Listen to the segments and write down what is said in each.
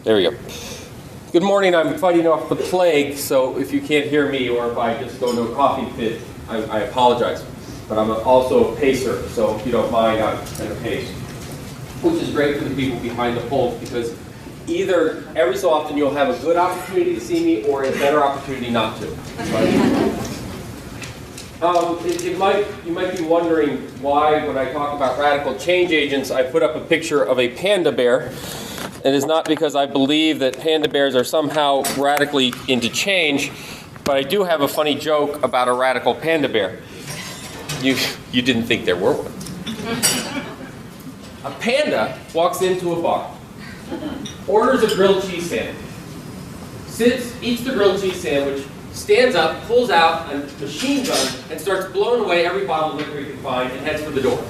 There we go. Good morning. I'm fighting off the plague, so if you can't hear me or if I just go into a coughing fit, I apologize. But I'm also a pacer, so if you don't mind, I'm going to pace. Which is great for the people behind the pulse, because either every so often you'll have a good opportunity to see me or a better opportunity not to. You might be wondering why, when I talk about radical change agents, I put up a picture of a panda bear. It is not because I believe that panda bears are somehow radically into change, but I do have a funny joke about a radical panda bear. You didn't think there were one. A panda walks into a bar, orders a grilled cheese sandwich, sits, eats the grilled cheese sandwich, stands up, pulls out a machine gun, and starts blowing away every bottle of liquor he can find and heads for the door.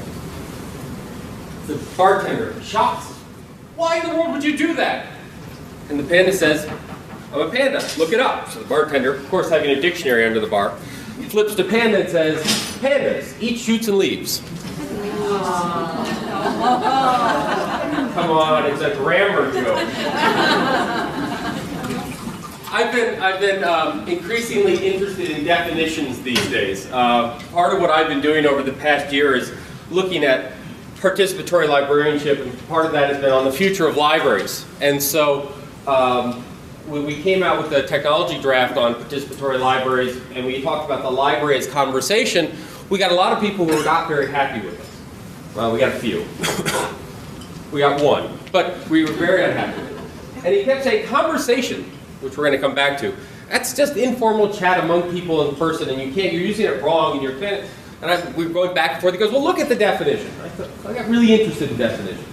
The bartender shocks. Why in the world would you do that? And the panda says, I'm a panda, look it up. So the bartender, of course having a dictionary under the bar, flips to panda and says, pandas, eat, shoots, and leaves. Come on, it's a grammar joke. I've been increasingly interested in definitions these days. Part of what I've been doing over the past year is looking at participatory librarianship, and part of that has been on the future of libraries. And so when we came out with the technology draft on participatory libraries, and we talked about the library as conversation, we got a lot of people who were not very happy with us. Well, we got a few. We got one, but we were very unhappy with it. And he kept saying, conversation, which we're going to come back to, that's just informal chat among people in person, and you're using it wrong, and you're kind of, and we were going back and forth. He goes, well, look at the definition. I got really interested in definitions.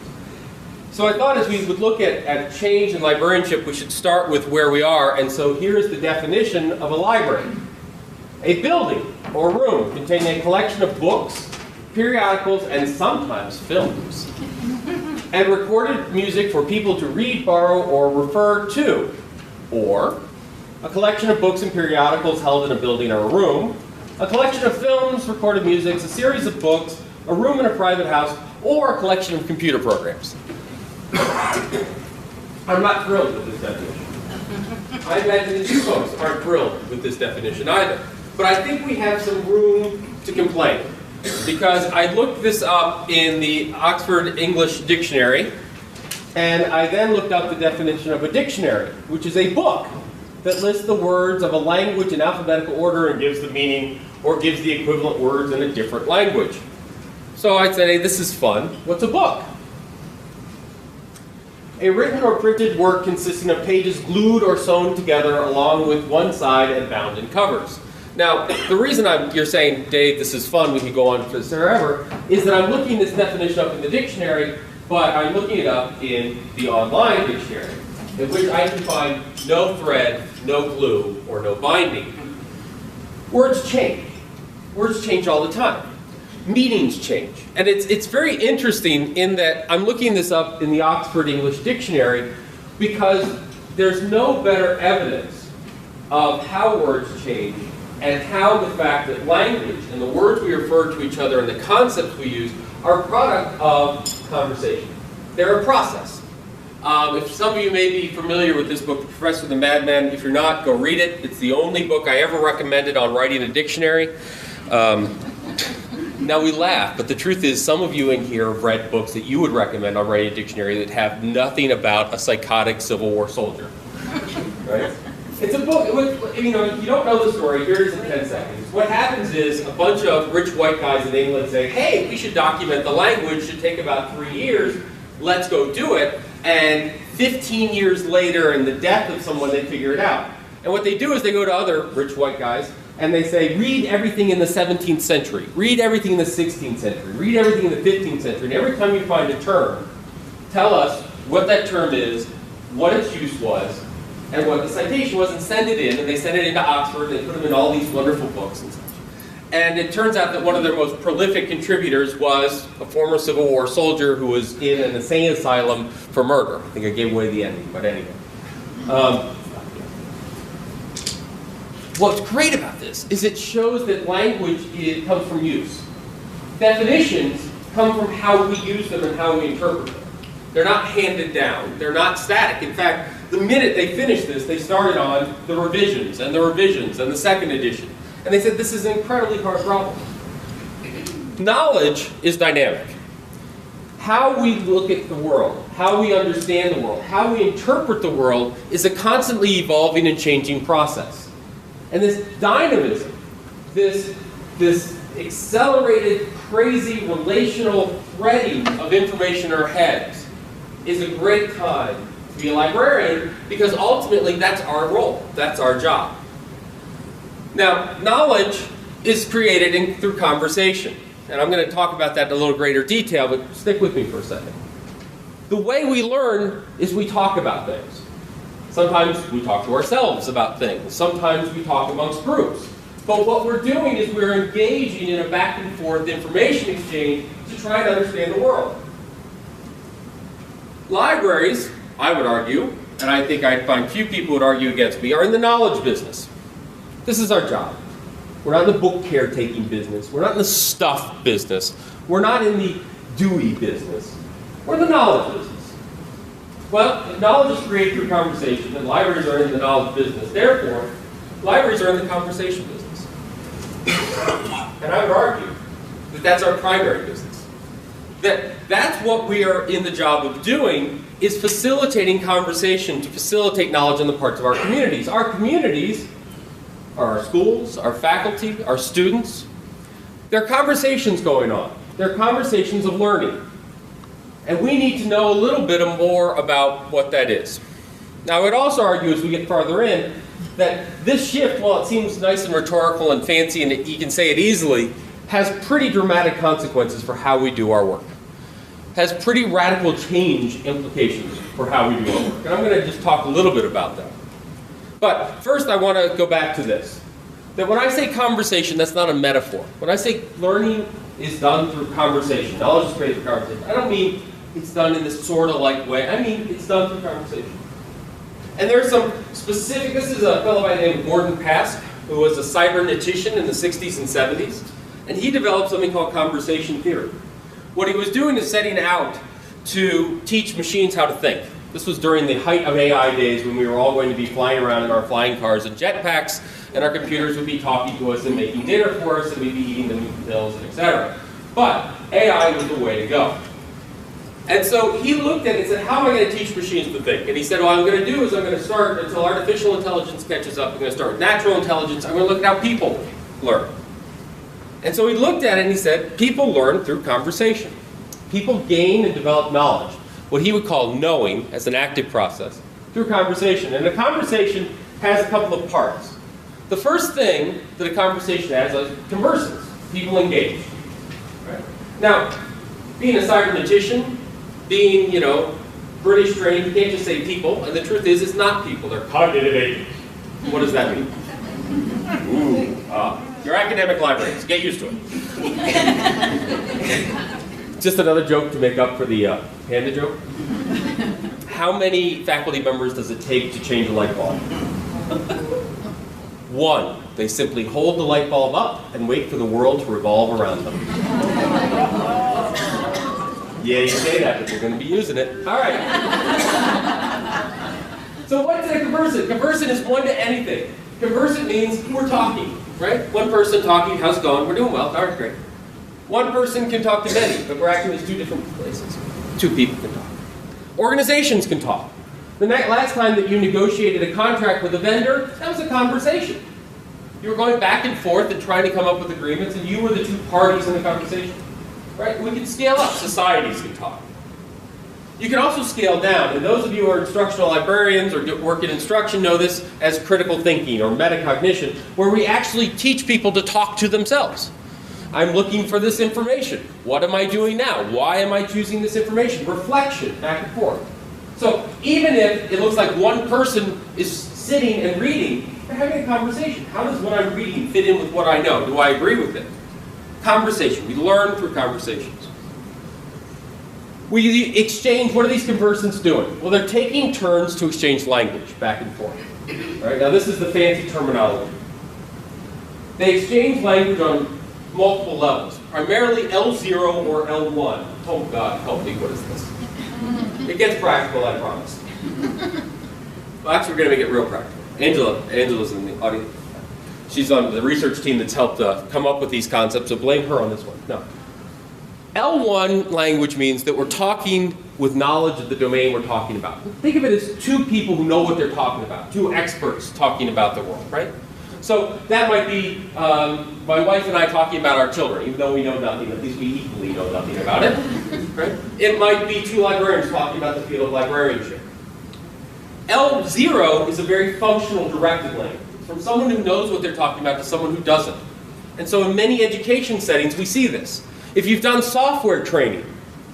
So I thought as we would look at change in librarianship, we should start with where we are. And so here's the definition of a library. A building or room containing a collection of books, periodicals, and sometimes films, and recorded music for people to read, borrow, or refer to. Or a collection of books and periodicals held in a building or a room, a collection of films, recorded music, a series of books, a room in a private house, or a collection of computer programs. I'm not thrilled with this definition. I imagine that you folks aren't thrilled with this definition either. But I think we have some room to complain. Because I looked this up in the Oxford English Dictionary, and I then looked up the definition of a dictionary, which is a book that lists the words of a language in alphabetical order and gives the meaning or gives the equivalent words in a different language. So I'd say, hey, this is fun. What's a book? A written or printed work consisting of pages glued or sewn together along with one side and bound in covers. Now, the reason you're saying, Dave, this is fun, we could go on for this forever, is that I'm looking this definition up in the dictionary, but I'm looking it up in the online dictionary, in which I can find no thread, no glue, or no binding. Words change. Words change all the time. Meanings change. And it's very interesting in that I'm looking this up in the Oxford English Dictionary because there's no better evidence of how words change and how the fact that language and the words we refer to each other and the concepts we use are a product of conversation. They're a process. If some of you may be familiar with this book, The Professor and the Madman, if you're not, go read it. It's the only book I ever recommended on writing a dictionary. Now we laugh, but the truth is some of you in here have read books that you would recommend on writing a dictionary that have nothing about a psychotic Civil War soldier. Right? It's a book, you don't know the story, here it is in 10 seconds. What happens is a bunch of rich white guys in England say, hey, we should document the language, should take about 3 years, let's go do it. And 15 years later, in the death of someone, they figure it out. And what they do is they go to other rich white guys, and they say, read everything in the 17th century, read everything in the 16th century, read everything in the 15th century, and every time you find a term, tell us what that term is, what its use was, and what the citation was, and send it in. And they send it into Oxford, and they put them in all these wonderful books and such. And it turns out that one of their most prolific contributors was a former Civil War soldier who was in an insane asylum for murder. I think I gave away the ending, but anyway. What's great about this is it shows that language comes from use. Definitions come from how we use them and how we interpret them. They're not handed down. They're not static. In fact, the minute they finished this, they started on the revisions and the second edition. And they said, this is an incredibly hard problem. Knowledge is dynamic. How we look at the world, how we understand the world, how we interpret the world is a constantly evolving and changing process. And this dynamism, this accelerated, crazy, relational threading of information in our heads is a great time to be a librarian, because ultimately that's our role, that's our job. Now, knowledge is created through conversation. And I'm going to talk about that in a little greater detail, but stick with me for a second. The way we learn is we talk about things. Sometimes we talk to ourselves about things. Sometimes we talk amongst groups. But what we're doing is we're engaging in a back and forth information exchange to try and understand the world. Libraries, I would argue, and I think I'd find few people would argue against me, are in the knowledge business. This is our job. We're not in the book caretaking business. We're not in the stuff business. We're not in the Dewey business. We're in the knowledge business. Well, knowledge is created through conversation, and libraries are in the knowledge business. Therefore, libraries are in the conversation business. And I would argue that that's our primary business. That's what we are in the job of doing, is facilitating conversation to facilitate knowledge in the parts of our communities. Our communities are our schools, our faculty, our students. There are conversations going on. There are conversations of learning. And we need to know a little bit more about what that is. Now, I would also argue as we get farther in that this shift, while it seems nice and rhetorical and fancy and you can say it easily, has pretty dramatic consequences for how we do our work. Has pretty radical change implications for how we do our work. And I'm going to just talk a little bit about that. But first I want to go back to this. That when I say conversation, that's not a metaphor. When I say learning is done through conversation, knowledge is created through conversation, I don't mean it's done in this sort of like way. I mean it's done through conversation. And there's some specific, this is a fellow by the name of Gordon Pask, who was a cybernetician in the 60s and 70s. And he developed something called conversation theory. What he was doing is setting out to teach machines how to think. This was during the height of AI days, when we were all going to be flying around in our flying cars and jetpacks, and our computers would be talking to us and making dinner for us, and we'd be eating the new pills, and etc. But AI was the way to go. And so he looked at it and said, how am I going to teach machines to think? And he said, what I'm going to do is I'm going to start, until artificial intelligence catches up, I'm going to start with natural intelligence, I'm going to look at how people learn. And so he looked at it and he said, people learn through conversation. People gain and develop knowledge, what he would call knowing as an active process, through conversation. And a conversation has a couple of parts. The first thing that a conversation has is conversance, people engage. Right? Now, being a cybernetician, being, British trained, you can't just say people, and the truth is it's not people, they're cognitive agents. What does that mean? Your academic libraries, get used to it. Just another joke to make up for the panda joke. How many faculty members does it take to change a light bulb? One. They simply hold the light bulb up and wait for the world to revolve around them. Yeah, you say that, but you're going to be using it. All right. So what is a conversant? Conversant is one to anything. Conversant means we're talking, right? One person talking, how's it going? We're doing well. All right, great. One person can talk to many, but we're acting as two different places. Two people can talk. Organizations can talk. The last time that you negotiated a contract with a vendor, that was a conversation. You were going back and forth and trying to come up with agreements, and you were the two parties in the conversation. Right? We can scale up. Societies can talk. You can also scale down, and those of you who are instructional librarians or work in instruction know this as critical thinking or metacognition, where we actually teach people to talk to themselves. I'm looking for this information. What am I doing now? Why am I choosing this information? Reflection, back and forth. So even if it looks like one person is sitting and reading, they're having a conversation. How does what I'm reading fit in with what I know? Do I agree with it? Conversation. We learn through conversations. We exchange, what are these conversants doing? Well, they're taking turns to exchange language back and forth. All right, now this is the fancy terminology. They exchange language on multiple levels, primarily L0 or L1. Oh God, help me, what is this? It gets practical, I promise. Well, actually, we're going to make it real practical. Angela's in the audience. She's on the research team that's helped come up with these concepts, so blame her on this one. No. L1 language means that we're talking with knowledge of the domain we're talking about. Think of it as two people who know what they're talking about, two experts talking about the world, right? So that might be my wife and I talking about our children, even though we know nothing, at least we equally know nothing about it. Right? It might be two librarians talking about the field of librarianship. L0 is a very functional directed language. It's from someone who knows what they're talking about to someone who doesn't. And so in many education settings, we see this. If you've done software training,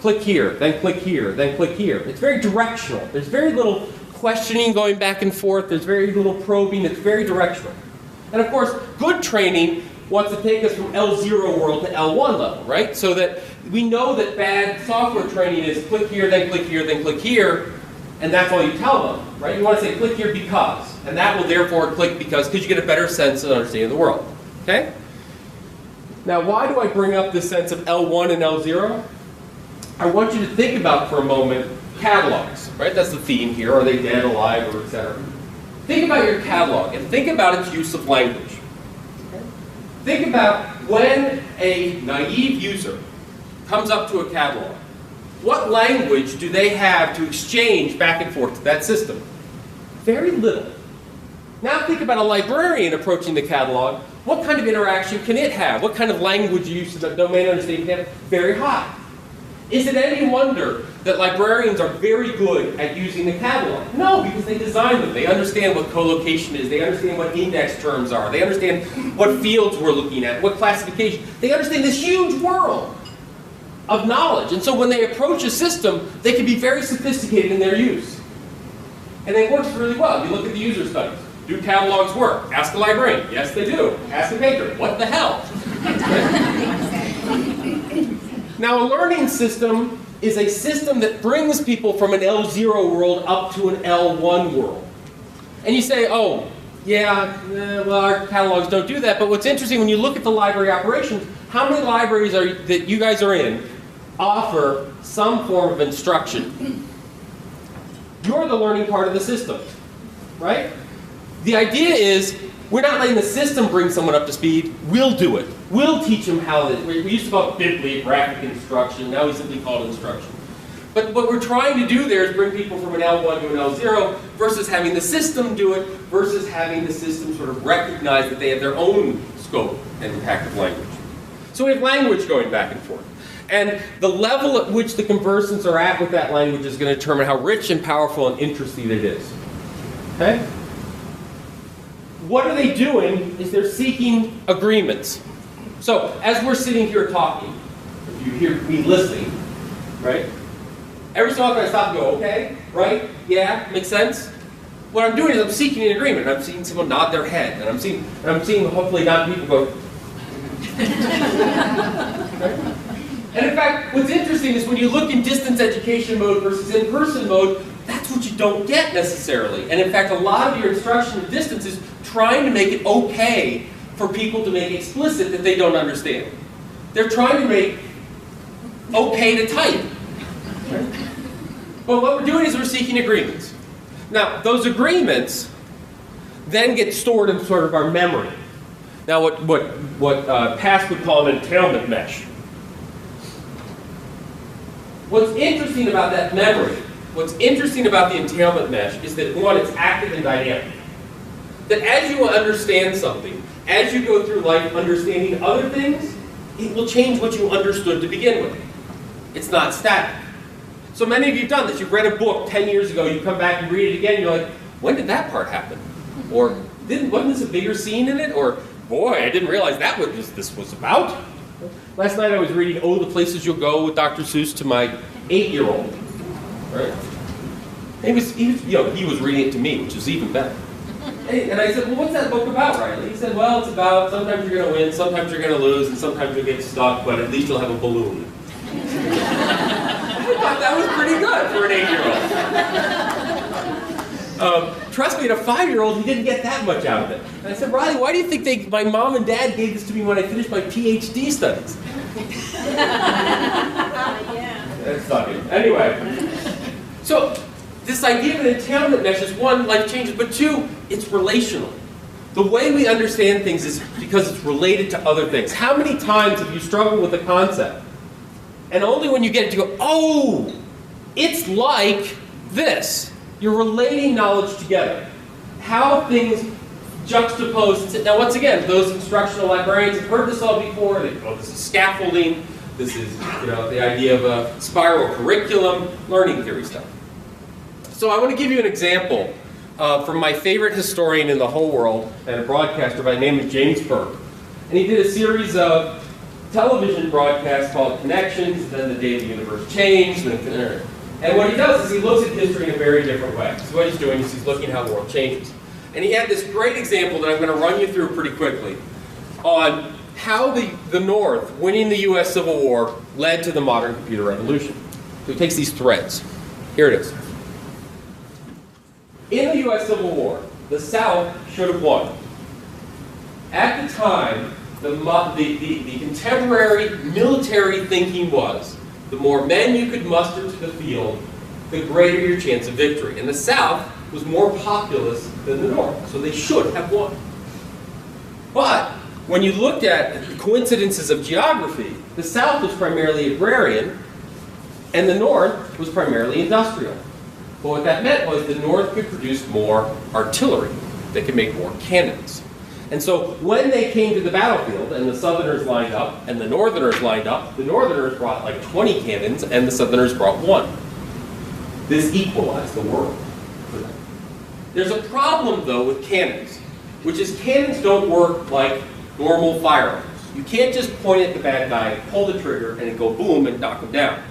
click here, then click here, then click here. It's very directional. There's very little questioning going back and forth. There's very little probing. It's very directional. And of course, good training wants to take us from L0 world to L1 level, right? So that we know that bad software training is click here, then click here, then click here, and that's all you tell them, right? You want to say click here because, and that will therefore click because you get a better sense and understanding of the world, okay? Now, why do I bring up this sense of L1 and L0? I want you to think about for a moment catalogs, right? That's the theme here. Are they dead, alive, or et cetera? Think about your catalog and think about its use of language. Okay? Think about when a naive user comes up to a catalog. What language do they have to exchange back and forth to that system? Very little. Now think about a librarian approaching the catalog. What kind of interaction can it have? What kind of language use of the domain understanding can it have? Very high. Is it any wonder that librarians are very good at using the catalog? No, because they design them. They understand what collocation is. They understand what index terms are. They understand what fields we're looking at, what classification. They understand this huge world of knowledge. And so when they approach a system, they can be very sophisticated in their use. And it works really well. You look at the user studies. Do catalogs work? Ask the librarian. Yes, they do. Ask the patron. What the hell? Now, a learning system is a system that brings people from an L0 world up to an L1 world. And you say, oh, yeah, well, our catalogs don't do that. But what's interesting, when you look at the library operations, how many libraries that you guys are in offer some form of instruction? You're the learning part of the system, right? The idea is, we're not letting the system bring someone up to speed. We'll do it. We'll teach them how to. We used to call it bibliographic instruction. Now we simply call it instruction. But what we're trying to do there is bring people from an L1 to an L0 versus having the system do it versus having the system sort of recognize that they have their own scope and impact of language. So we have language going back and forth. And the level at which the conversants are at with that language is going to determine how rich and powerful and interesting it is. Okay? What are they doing is they're seeking agreements. So as we're sitting here talking, if you hear me listening, right? Every so often I stop and go, okay, right, yeah, makes sense. What I'm doing is I'm seeking an agreement. I'm seeing someone nod their head, and I'm seeing hopefully not people go. Right? And in fact, what's interesting is when you look in distance education mode versus in-person mode, that's what you don't get necessarily. And in fact, a lot of your instruction at distance is trying to make it okay for people to make explicit that they don't understand. They're trying to make okay to type. Right? But what we're doing is we're seeking agreements. Now, those agreements then get stored in sort of our memory. Now, what Pass would call an entailment mesh. What's interesting about that memory, what's interesting about the entailment mesh is that, one, it's active and dynamic. That as you understand something, as you go through life understanding other things, it will change what you understood to begin with. It's not static. So many of you have done this. You've read a book 10 years ago, you come back and read it again, and you're like, when did that part happen? Or, wasn't this a bigger scene in it? Or, boy, I didn't realize that what this was about. Last night I was reading Oh, the Places You'll Go with Dr. Seuss to my 8-year-old. Right? He was reading it to me, which is even better. And I said, well, what's that book about, Riley? He said, well, it's about sometimes you're going to win, sometimes you're going to lose, and sometimes you'll get stuck, but at least you'll have a balloon. I thought that was pretty good for an 8-year-old. Trust me, at a 5-year-old, he didn't get that much out of it. And I said, Riley, why do you think my mom and dad gave this to me when I finished my PhD studies? Yeah. That's not it. Anyway. So this idea of an entailment mesh is one, life changes, but two, it's relational. The way we understand things is because it's related to other things. How many times have you struggled with a concept? And only when you get it to go, oh, it's like this. You're relating knowledge together. How things juxtapose. Now, once again, those instructional librarians have heard this all before. They go, this is scaffolding. This is, the idea of a spiral curriculum, learning theory stuff. So I want to give you an example from my favorite historian in the whole world and a broadcaster by the name of James Burke. And he did a series of television broadcasts called Connections, then The Day the Universe Changed, and what he does is he looks at history in a very different way. So what he's doing is he's looking at how the world changes. And he had this great example that I'm going to run you through pretty quickly on how the North winning the US Civil War led to the modern computer revolution. So he takes these threads. Here it is. In the US Civil War, the South should have won. At the time, the contemporary military thinking was, the more men you could muster to the field, the greater your chance of victory. And the South was more populous than the North, so they should have won. But when you looked at the coincidences of geography, the South was primarily agrarian, and the North was primarily industrial. But what that meant was the North could produce more artillery. They could make more cannons. And so when they came to the battlefield and the Southerners lined up and the Northerners lined up, the Northerners brought like 20 cannons and the Southerners brought 1. This equalized the world for them. There's a problem though with cannons, which is cannons don't work like normal firearms. You can't just point at the bad guy, pull the trigger, and it go boom and knock him down.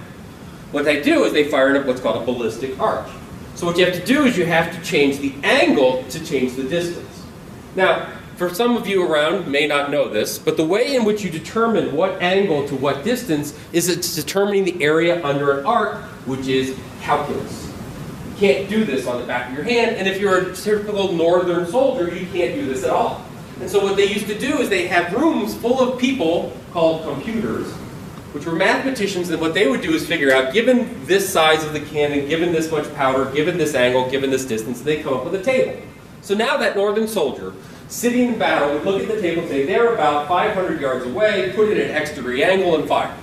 What they do is they fire in what's called a ballistic arc. So what you have to do is you have to change the angle to change the distance. Now, for some of you around may not know this, but the way in which you determine what angle to what distance is it's determining the area under an arc, which is calculus. You can't do this on the back of your hand, and if you're a typical northern soldier, you can't do this at all. And so what they used to do is they have rooms full of people called computers, which were mathematicians, and what they would do is figure out, given this size of the cannon, given this much powder, given this angle, given this distance, they come up with a table. So now that northern soldier, sitting in battle, would look at the table and say, they're about 500 yards away, put it at an X degree angle, and fire.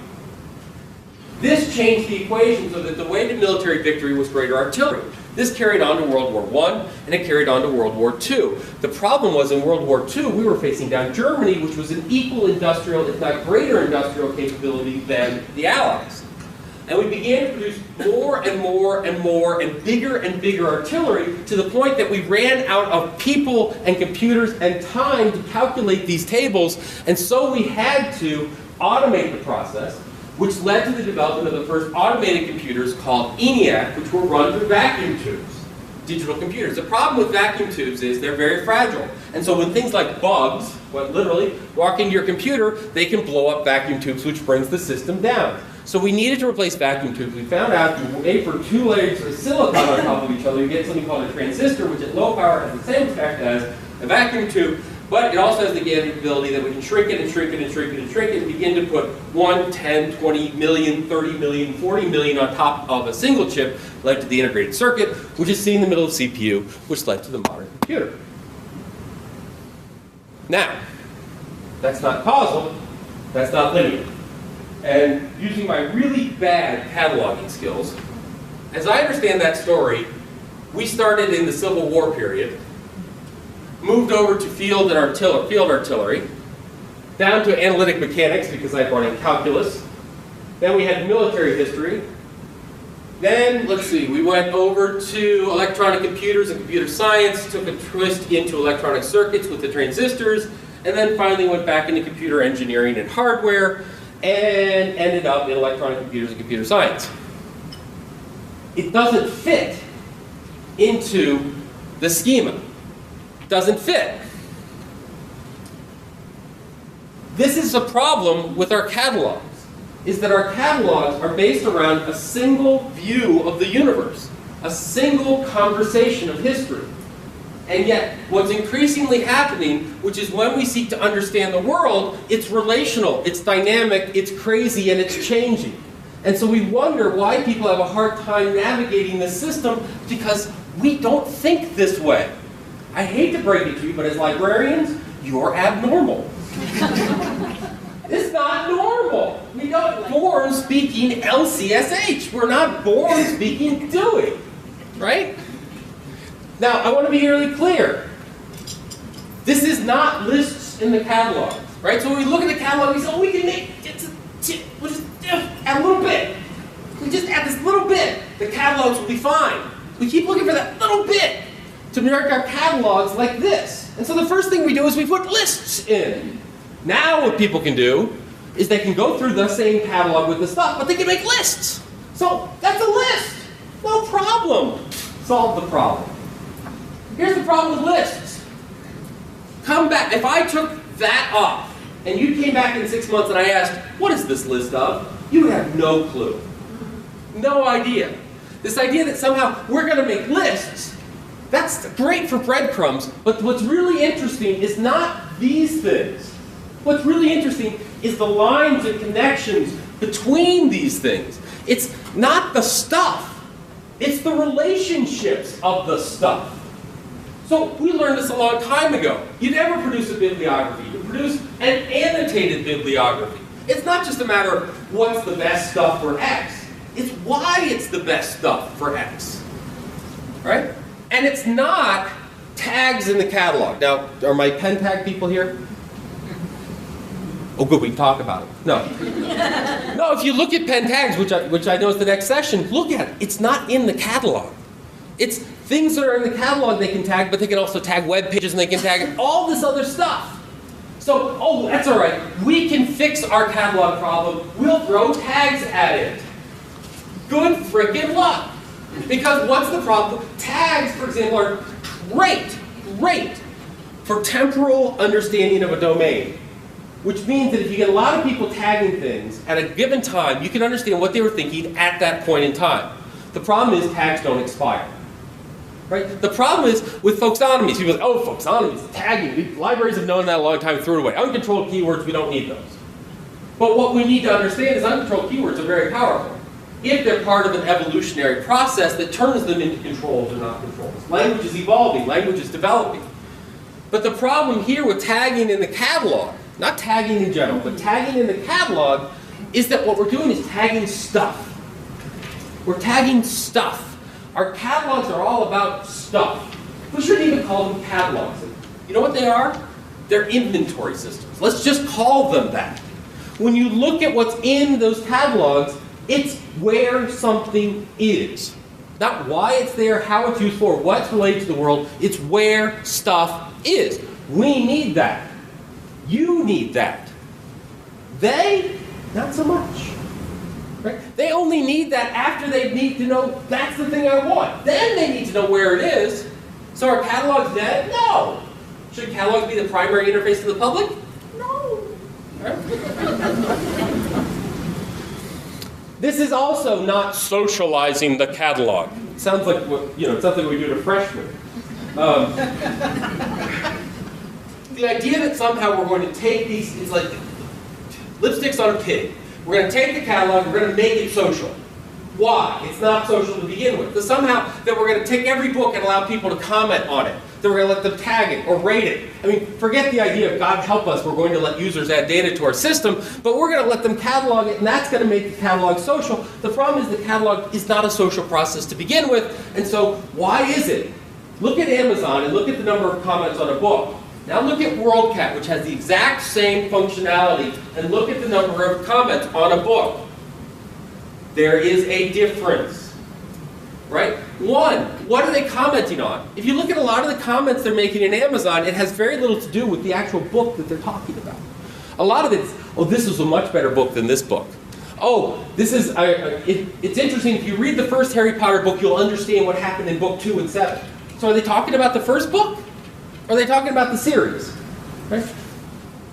This changed the equation so that the way to military victory was greater artillery. This carried on to World War I, and it carried on to World War II. The problem was in World War II, we were facing down Germany, which was an equal industrial, if not greater industrial capability than the Allies. And we began to produce more and more and more and bigger artillery to the point that we ran out of people and computers and time to calculate these tables. And so we had to automate the process, which led to the development of the first automated computers called ENIAC, which were run through vacuum tubes, digital computers. The problem with vacuum tubes is they're very fragile. And so when things like bugs, literally, walk into your computer, they can blow up vacuum tubes, which brings the system down. So we needed to replace vacuum tubes. We found out you wait for 2 layers of silicon on top of each other, you get something called a transistor, which at low power has the same effect as a vacuum tube, but it also has the capability that we can shrink it and shrink it and shrink it and shrink it and begin to put 1, 10, 20 million, 30 million, 40 million on top of a single chip, led to the integrated circuit, which is seen in the middle of the CPU, which led to the modern computer. Now, that's not causal, that's not linear. And using my really bad cataloging skills, as I understand that story, we started in the Civil War period, moved over to field artillery, down to analytic mechanics because I brought in calculus. Then we had military history. Then, let's see, we went over to electronic computers and computer science, took a twist into electronic circuits with the transistors, and then finally went back into computer engineering and hardware, and ended up in electronic computers and computer science. It doesn't fit into the schema. It doesn't fit. This is a problem with our catalogs, is that our catalogs are based around a single view of the universe, a single conversation of history. And yet, what's increasingly happening, which is when we seek to understand the world, it's relational, it's dynamic, it's crazy, and it's changing. And so we wonder why people have a hard time navigating the system, because we don't think this way. I hate to break it to you, but as librarians, you're abnormal. It's not normal. We don't born speaking LCSH. We're not born speaking Dewey, right? Now, I want to be really clear. This is not lists in the catalog, right? So when we look at the catalog, we say, oh, we can make, we'll just add a little bit. We just add this little bit. The catalogs will be fine. We keep looking for that little bit to make our catalogs like this. And so the first thing we do is we put lists in. Now what people can do is they can go through the same catalog with the stuff, but they can make lists. So that's a list. No problem. Solve the problem. Here's the problem with lists. Come back. If I took that off and you came back in 6 months and I asked, what is this list of? You would have no clue. No idea. This idea that somehow we're going to make lists, that's great for breadcrumbs, but what's really interesting is not these things. What's really interesting is the lines and connections between these things. It's not the stuff. It's the relationships of the stuff. So we learned this a long time ago. You never produce a bibliography. You produce an annotated bibliography. It's not just a matter of what's the best stuff for X. It's why it's the best stuff for X. Right? And it's not tags in the catalog. Now, are my pen tag people here? Oh, good, we can talk about it. No. No, if you look at pen tags, which I know is the next session, look at it. It's not in the catalog. It's things that are in the catalog they can tag, but they can also tag web pages and they can tag all this other stuff. So, oh, that's all right. We can fix our catalog problem. We'll throw tags at it. Good frickin' luck. Because what's the problem? Tags, for example, are great for temporal understanding of a domain. Which means that if you get a lot of people tagging things at a given time, you can understand what they were thinking at that point in time. The problem is tags don't expire. Right? The problem is with folksonomies. People say, oh, folksonomies, tagging. Libraries have known that a long time, threw it away. Uncontrolled keywords, we don't need those. But what we need to understand is uncontrolled keywords are very powerful if they're part of an evolutionary process that turns them into controls or not controls. Language is evolving, language is developing. But the problem here with tagging in the catalog, not tagging in general, but tagging in the catalog, is that what we're doing is tagging stuff. We're tagging stuff. Our catalogs are all about stuff. We shouldn't even call them catalogs. You know what they are? They're inventory systems. Let's just call them that. When you look at what's in those catalogs, it's where something is. Not why it's there, how it's used for, what's related to the world. It's where stuff is. We need that. You need that. They, not so much. Right? They only need that after they need to know that's the thing I want. Then they need to know where it is. So are catalogs dead? No. Should catalogs be the primary interface to the public? No. Right? This is also not socializing the catalog. It sounds like it sounds like we do to freshmen. The idea that somehow we're going to take these, it's like lipsticks on a pig. We're going to take the catalog, we're going to make it social. Why? It's not social to begin with. But somehow that we're going to take every book and allow people to comment on it. That we're going to let them tag it or rate it. I mean, forget the idea of God help us, we're going to let users add data to our system, but we're going to let them catalog it, and that's going to make the catalog social. The problem is the catalog is not a social process to begin with, and so why is it? Look at Amazon and look at the number of comments on a book. Now look at WorldCat, which has the exact same functionality, and look at the number of comments on a book. There is a difference, right? One, what are they commenting on? If you look at a lot of the comments they're making in Amazon, it has very little to do with the actual book that they're talking about. A lot of it is, oh, this is a much better book than this book. Oh, this is, it's interesting, if you read the first Harry Potter book, you'll understand what happened in book 2 and 7. So are they talking about the first book? Or are they talking about the series? Right?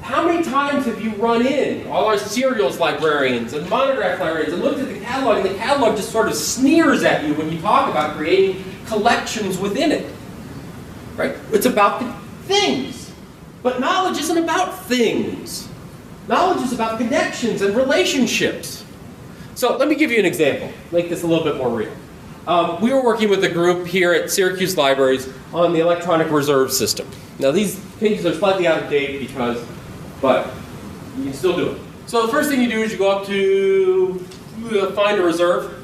How many times have you run in, all our serials librarians and monograph librarians, and looked at the catalog, and the catalog just sort of sneers at you when you talk about creating collections within it? Right? It's about the things. But knowledge isn't about things. Knowledge is about connections and relationships. So let me give you an example, make this a little bit more real. We were working with a group here at Syracuse Libraries on the electronic reserve system. Now these pages are slightly out of date but you can still do it. So the first thing you do is you go up to find a reserve,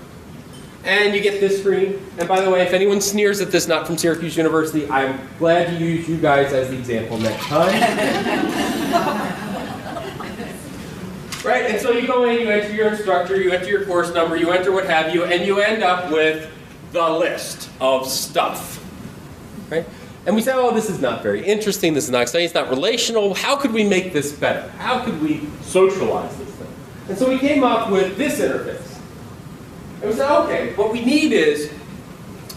and you get this screen. And by the way, if anyone sneers at this not from Syracuse University, I'm glad to use you guys as the example next time. Right, and so you go in, you enter your instructor, you enter your course number, you enter what have you, and you end up with the list of stuff. Right? And we say, oh, this is not very interesting, this is not exciting, it's not relational. How could we make this better? How could we socialize this thing? And so we came up with this interface. And we said, okay, what we need is,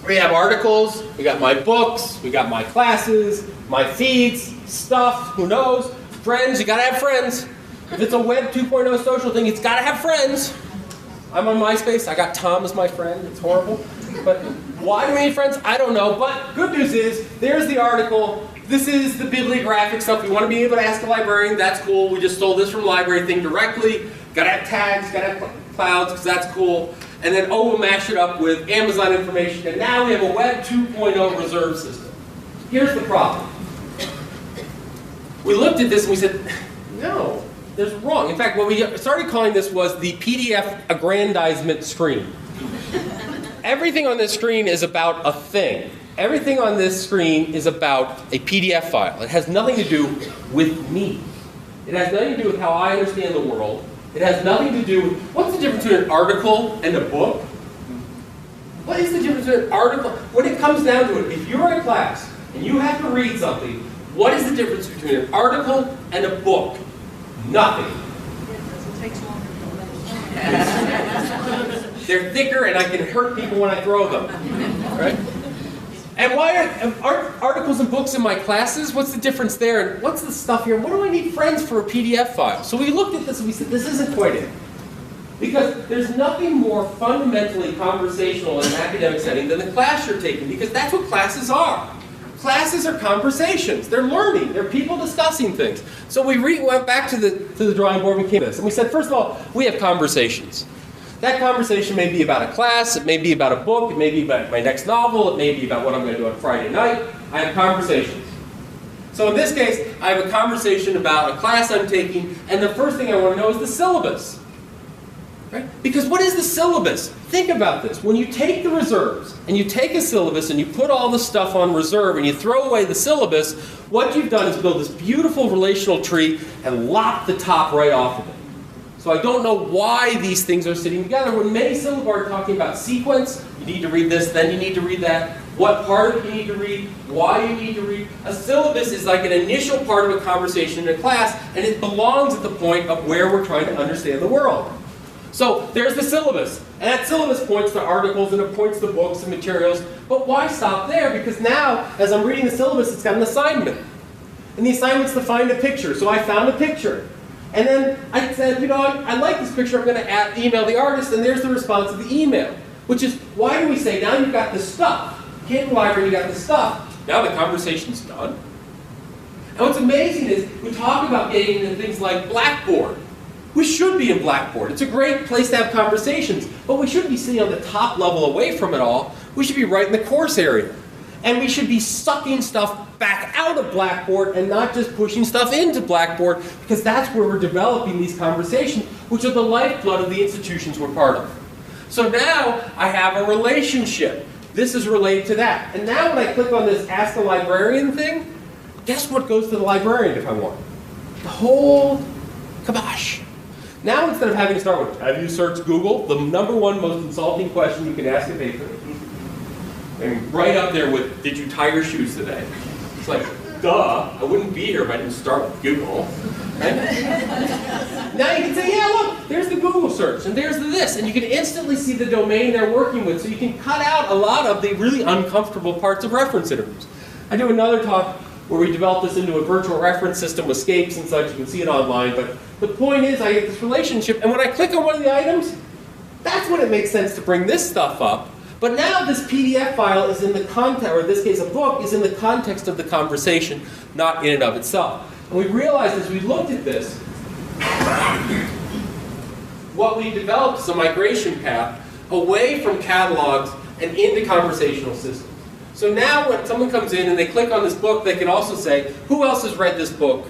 we have articles, we got my books, we got my classes, my feeds, stuff, who knows, friends, you gotta have friends. If it's a Web 2.0 social thing, it's gotta have friends. I'm on MySpace, I got Tom as my friend, it's horrible. But why do we need friends? I don't know, but good news is, there's the article, this is the bibliographic stuff. We want to be able to ask a librarian, that's cool. We just stole this from Library Thing directly. Gotta have tags, gotta have clouds, because that's cool. And then, we'll mash it up with Amazon information, and now we have a Web 2.0 reserve system. Here's the problem. We looked at this and we said, no, there's wrong. In fact, what we started calling this was the PDF aggrandizement screen. Everything on this screen is about a thing. Everything on this screen is about a PDF file. It has nothing to do with me. It has nothing to do with how I understand the world. It has nothing to do with, what's the difference between an article and a book? What is the difference between an article? When it comes down to it, if you're in a class and you have to read something, what is the difference between an article and a book? Nothing. It takes longer. They're thicker and I can hurt people when I throw them. Right? And why aren't articles and books in my classes? What's the difference there? And what's the stuff here? What do I need friends for a PDF file? So we looked at this and we said, this isn't quite it. Because there's nothing more fundamentally conversational in an academic setting than the class you're taking, because that's what classes are. Classes are conversations. They're learning. They're people discussing things. So we went back to the drawing board and came to this. And we said, first of all, we have conversations. That conversation may be about a class, it may be about a book, it may be about my next novel, it may be about what I'm going to do on Friday night. I have conversations. So in this case, I have a conversation about a class I'm taking, and the first thing I want to know is the syllabus. Right? Because what is the syllabus? Think about this. When you take the reserves, and you take a syllabus, and you put all the stuff on reserve, and you throw away the syllabus, what you've done is build this beautiful relational tree and lop the top right off of it. So I don't know why these things are sitting together. When many syllabi are talking about sequence, you need to read this, then you need to read that, what part of it you need to read, why you need to read. A syllabus is like an initial part of a conversation in a class, and it belongs at the point of where we're trying to understand the world. So there's the syllabus, and that syllabus points to articles and it points to books and materials, but why stop there? Because now, as I'm reading the syllabus, it's got an assignment. And the assignment's to find a picture, so I found a picture. And then I said, you know, I like this picture, I'm going to email the artist, and there's the response of the email. Which is, why do we say, now you've got the stuff. You came to the library, you got the stuff. Now the conversation's done. And what's amazing is, we talk about getting into things like Blackboard. We should be in Blackboard. It's a great place to have conversations, but we shouldn't be sitting on the top level away from it all. We should be right in the course area. And we should be sucking stuff back out of Blackboard and not just pushing stuff into Blackboard, because that's where we're developing these conversations, which are the lifeblood of the institutions we're part of. So now I have a relationship. This is related to that. And now when I click on this Ask a Librarian thing, guess what goes to the librarian if I want? The whole kibosh. Now instead of having to start with, have you searched Google? The #1 most insulting question you can ask a patron. And right up there with, did you tie your shoes today? It's like, duh, I wouldn't be here if I didn't start with Google. Right? Now you can say, yeah, look, there's the Google search, and there's the this, and you can instantly see the domain they're working with, so you can cut out a lot of the really uncomfortable parts of reference interviews. I do another talk where we develop this into a virtual reference system with scapes and such. You can see it online, but the point is I get this relationship, and when I click on one of the items, that's when it makes sense to bring this stuff up. But now this PDF file is in the context, or in this case a book, is in the context of the conversation, not in and of itself. And we realized as we looked at this, what we've developed is a migration path away from catalogs and into conversational systems. So now when someone comes in and they click on this book, they can also say, who else has read this book?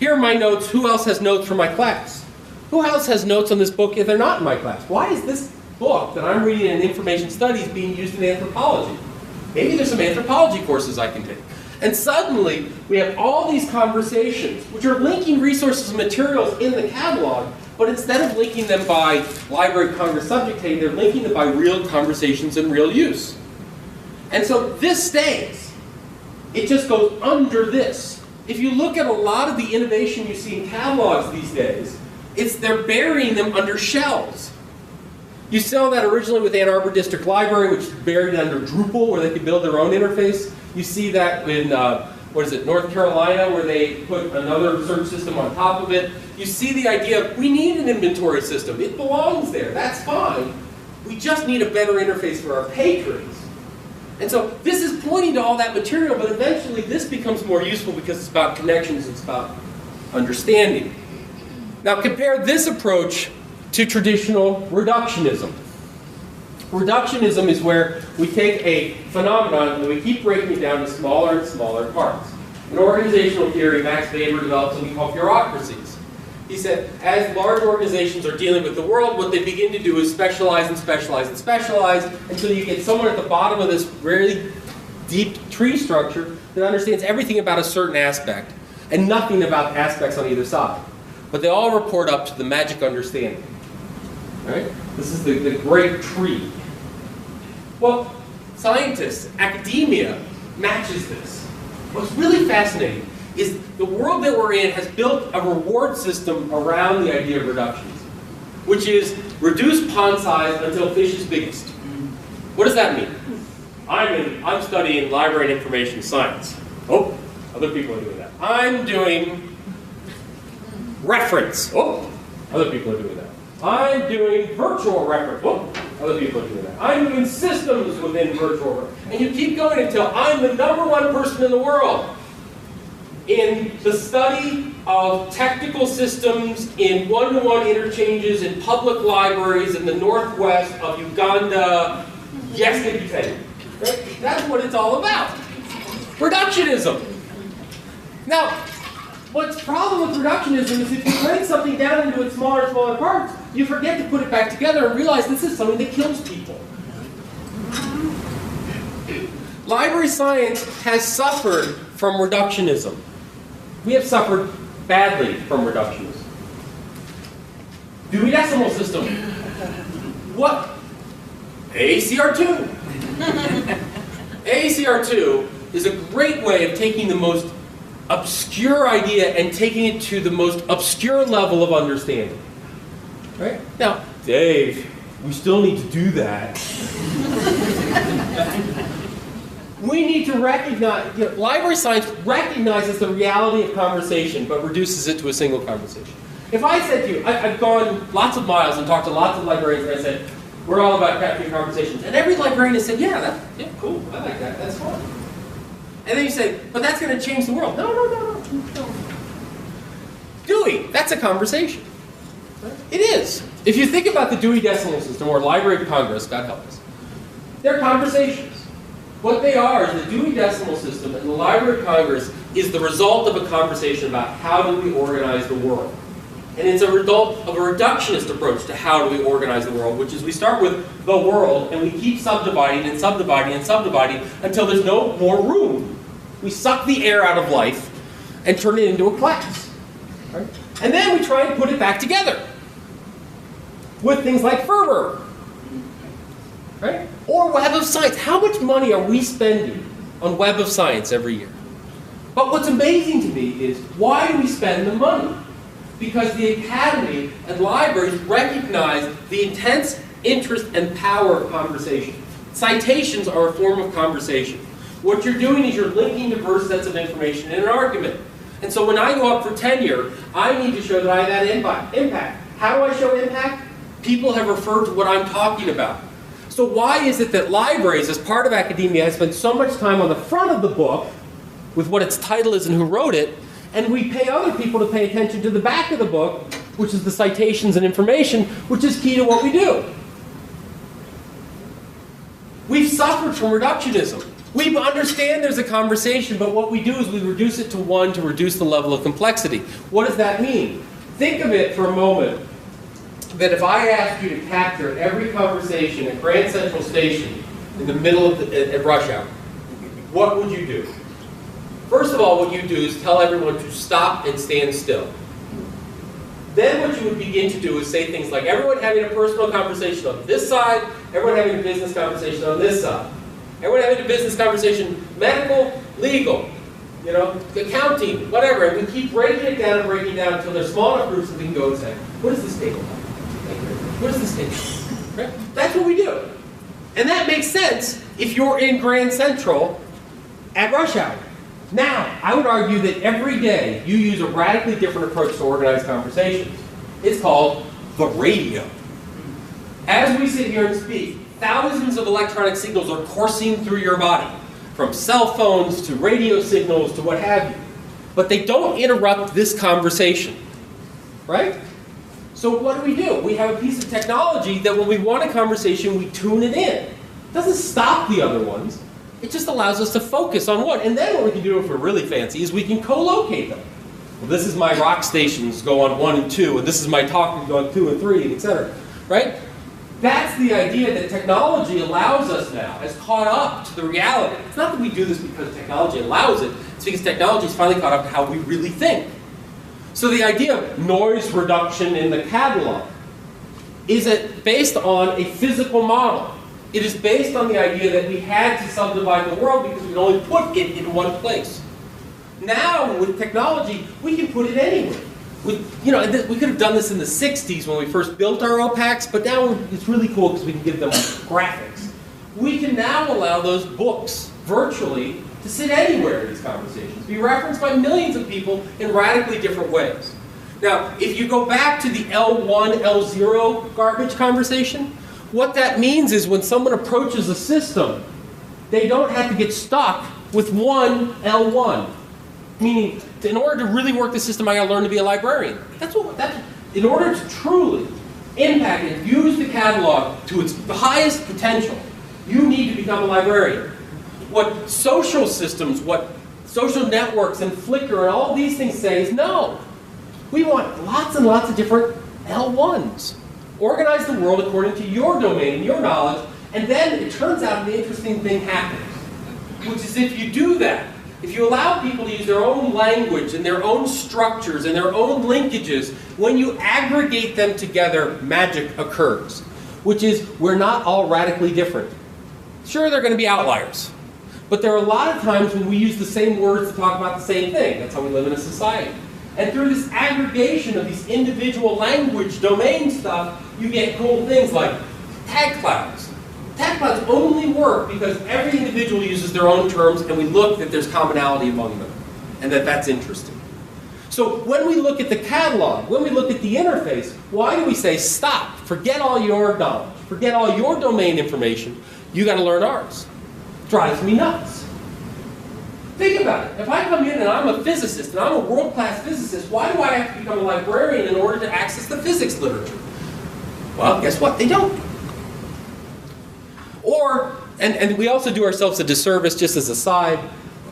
Here are my notes. Who else has notes for my class? Who else has notes on this book if they're not in my class? Why is this book that I'm reading in information studies being used in anthropology? Maybe there's some anthropology courses I can take. And suddenly, we have all these conversations, which are linking resources and materials in the catalog, but instead of linking them by Library of Congress subject heading, they're linking them by real conversations and real use. And so this stays. It just goes under this. If you look at a lot of the innovation you see in catalogs these days, they're burying them under shells. You saw that originally with Ann Arbor District Library, which is buried under Drupal, where they could build their own interface. You see that in, North Carolina, where they put another search system on top of it. You see the idea of, we need an inventory system. It belongs there. That's fine. We just need a better interface for our patrons. And so this is pointing to all that material, but eventually this becomes more useful because it's about connections, it's about understanding. Now compare this approach to traditional reductionism. Reductionism is where we take a phenomenon and we keep breaking it down to smaller and smaller parts. In organizational theory, Max Weber developed something called bureaucracies. He said, as large organizations are dealing with the world, what they begin to do is specialize and specialize and specialize until you get someone at the bottom of this really deep tree structure that understands everything about a certain aspect and nothing about aspects on either side. But they all report up to the magic understanding. Right? This is the great tree. Well, scientists, academia matches this. What's really fascinating is the world that we're in has built a reward system around the idea of reductionism, which is reduce pond size until fish is biggest. What does that mean? I'm studying library and information science. Oh, other people are doing that. I'm doing reference. Oh, other people are doing that. I'm doing virtual reference. Oh, other people are doing that. I'm doing systems within virtual reference. And you keep going until I'm the #1 person in the world in the study of technical systems in one-to-one interchanges in public libraries in the northwest of Uganda. Yes, can you say? Right? That's what it's all about. Reductionism. Now, what's the problem with reductionism is if you break something down into its smaller and smaller parts, you forget to put it back together and realize this is something that kills people. Library science has suffered from reductionism. We have suffered badly from reductionism. Dewey Decimal System. What? ACR2. ACR2 is a great way of taking the most obscure idea and taking it to the most obscure level of understanding. Right? Now, Dave, we still need to do that. We need to recognize, library science recognizes the reality of conversation, but reduces it to a single conversation. If I said to you, I've gone lots of miles and talked to lots of librarians and I said, we're all about capturing conversations. And every librarian has said, yeah, cool, I like that, that's fun. And then you say, but that's going to change the world. No. Dewey, that's a conversation. It is. If you think about the Dewey Decimal System or Library of Congress, God help us, they're conversations. What they are is the Dewey Decimal System and the Library of Congress is the result of a conversation about how do we organize the world. And it's a result of a reductionist approach to how do we organize the world, which is we start with the world and we keep subdividing and subdividing and subdividing until there's no more room. We suck the air out of life and turn it into a class. Right? And then we try and put it back together with things like Ferber. Right? Or Web of Science. How much money are we spending on Web of Science every year? But what's amazing to me is, why do we spend the money? Because the academy and libraries recognize the intense interest and power of conversation. Citations are a form of conversation. What you're doing is you're linking diverse sets of information in an argument. And so when I go up for tenure, I need to show that I have that impact. How do I show impact? People have referred to what I'm talking about. So why is it that libraries, as part of academia, have spent so much time on the front of the book with what its title is and who wrote it, and we pay other people to pay attention to the back of the book which is the citations and information, which is key to what we do. We've suffered from reductionism. We understand there's a conversation, but what we do is we reduce it to one to reduce the level of complexity. What does that mean? Think of it for a moment that if I asked you to capture every conversation at Grand Central Station in the middle of at rush hour, what would you do? First of all, what you do is tell everyone to stop and stand still. Then what you would begin to do is say things like, everyone having a personal conversation on this side, everyone having a business conversation on this side. Everyone having a business conversation, medical, legal, you know, accounting, whatever. And we keep breaking it down until they're small enough groups that we can go and say, what is this table like? What is this table? Right? That's what we do. And that makes sense if you're in Grand Central at rush hour. Now, I would argue that every day you use a radically different approach to organize conversations. It's called the radio. As we sit here and speak, thousands of electronic signals are coursing through your body, from cell phones to radio signals to what have you. But they don't interrupt this conversation, right? So what do? We have a piece of technology that when we want a conversation, we tune it in. It doesn't stop the other ones. It just allows us to focus on one. And then what we can do if we're really fancy is we can co-locate them. Well, this is my rock stations go on 1 and 2, and this is my talking go on 2 and 3, et cetera. Right? That's the idea that technology allows us now, has caught up to the reality. It's not that we do this because technology allows it, it's because technology has finally caught up to how we really think. So the idea of noise reduction in the catalog is based on a physical model. It is based on the idea that we had to subdivide the world because we could only put it in one place. Now, with technology, we can put it anywhere. We could have done this in the 60s when we first built our OPACs, but now it's really cool because we can give them graphics. We can now allow those books virtually to sit anywhere in these conversations, be referenced by millions of people in radically different ways. Now, if you go back to the L1, L0 garbage conversation, what that means is when someone approaches a system, they don't have to get stuck with one L1. Meaning, in order to really work the system, I got to learn to be a librarian. In order to truly impact and use the catalog to its highest potential, you need to become a librarian. What social systems, what social networks and Flickr and all these things say is no. We want lots and lots of different L1s. Organize the world according to your domain and your knowledge, and then it turns out an interesting thing happens. Which is if you do that, if you allow people to use their own language and their own structures and their own linkages, when you aggregate them together, magic occurs. Which is, we're not all radically different. Sure, there are going to be outliers. But there are a lot of times when we use the same words to talk about the same thing. That's how we live in a society. And through this aggregation of these individual language domain stuff, you get cool things like tag clouds. Tag clouds only work because every individual uses their own terms and we look that there's commonality among them. And that's interesting. So when we look at the catalog, when we look at the interface, why do we say stop? Forget all your knowledge. Forget all your domain information. You got to learn ours. Drives me nuts. Think about it. If I come in and I'm a physicist, and I'm a world-class physicist, why do I have to become a librarian in order to access the physics literature? Well, guess what? They don't. And we also do ourselves a disservice, just as a side,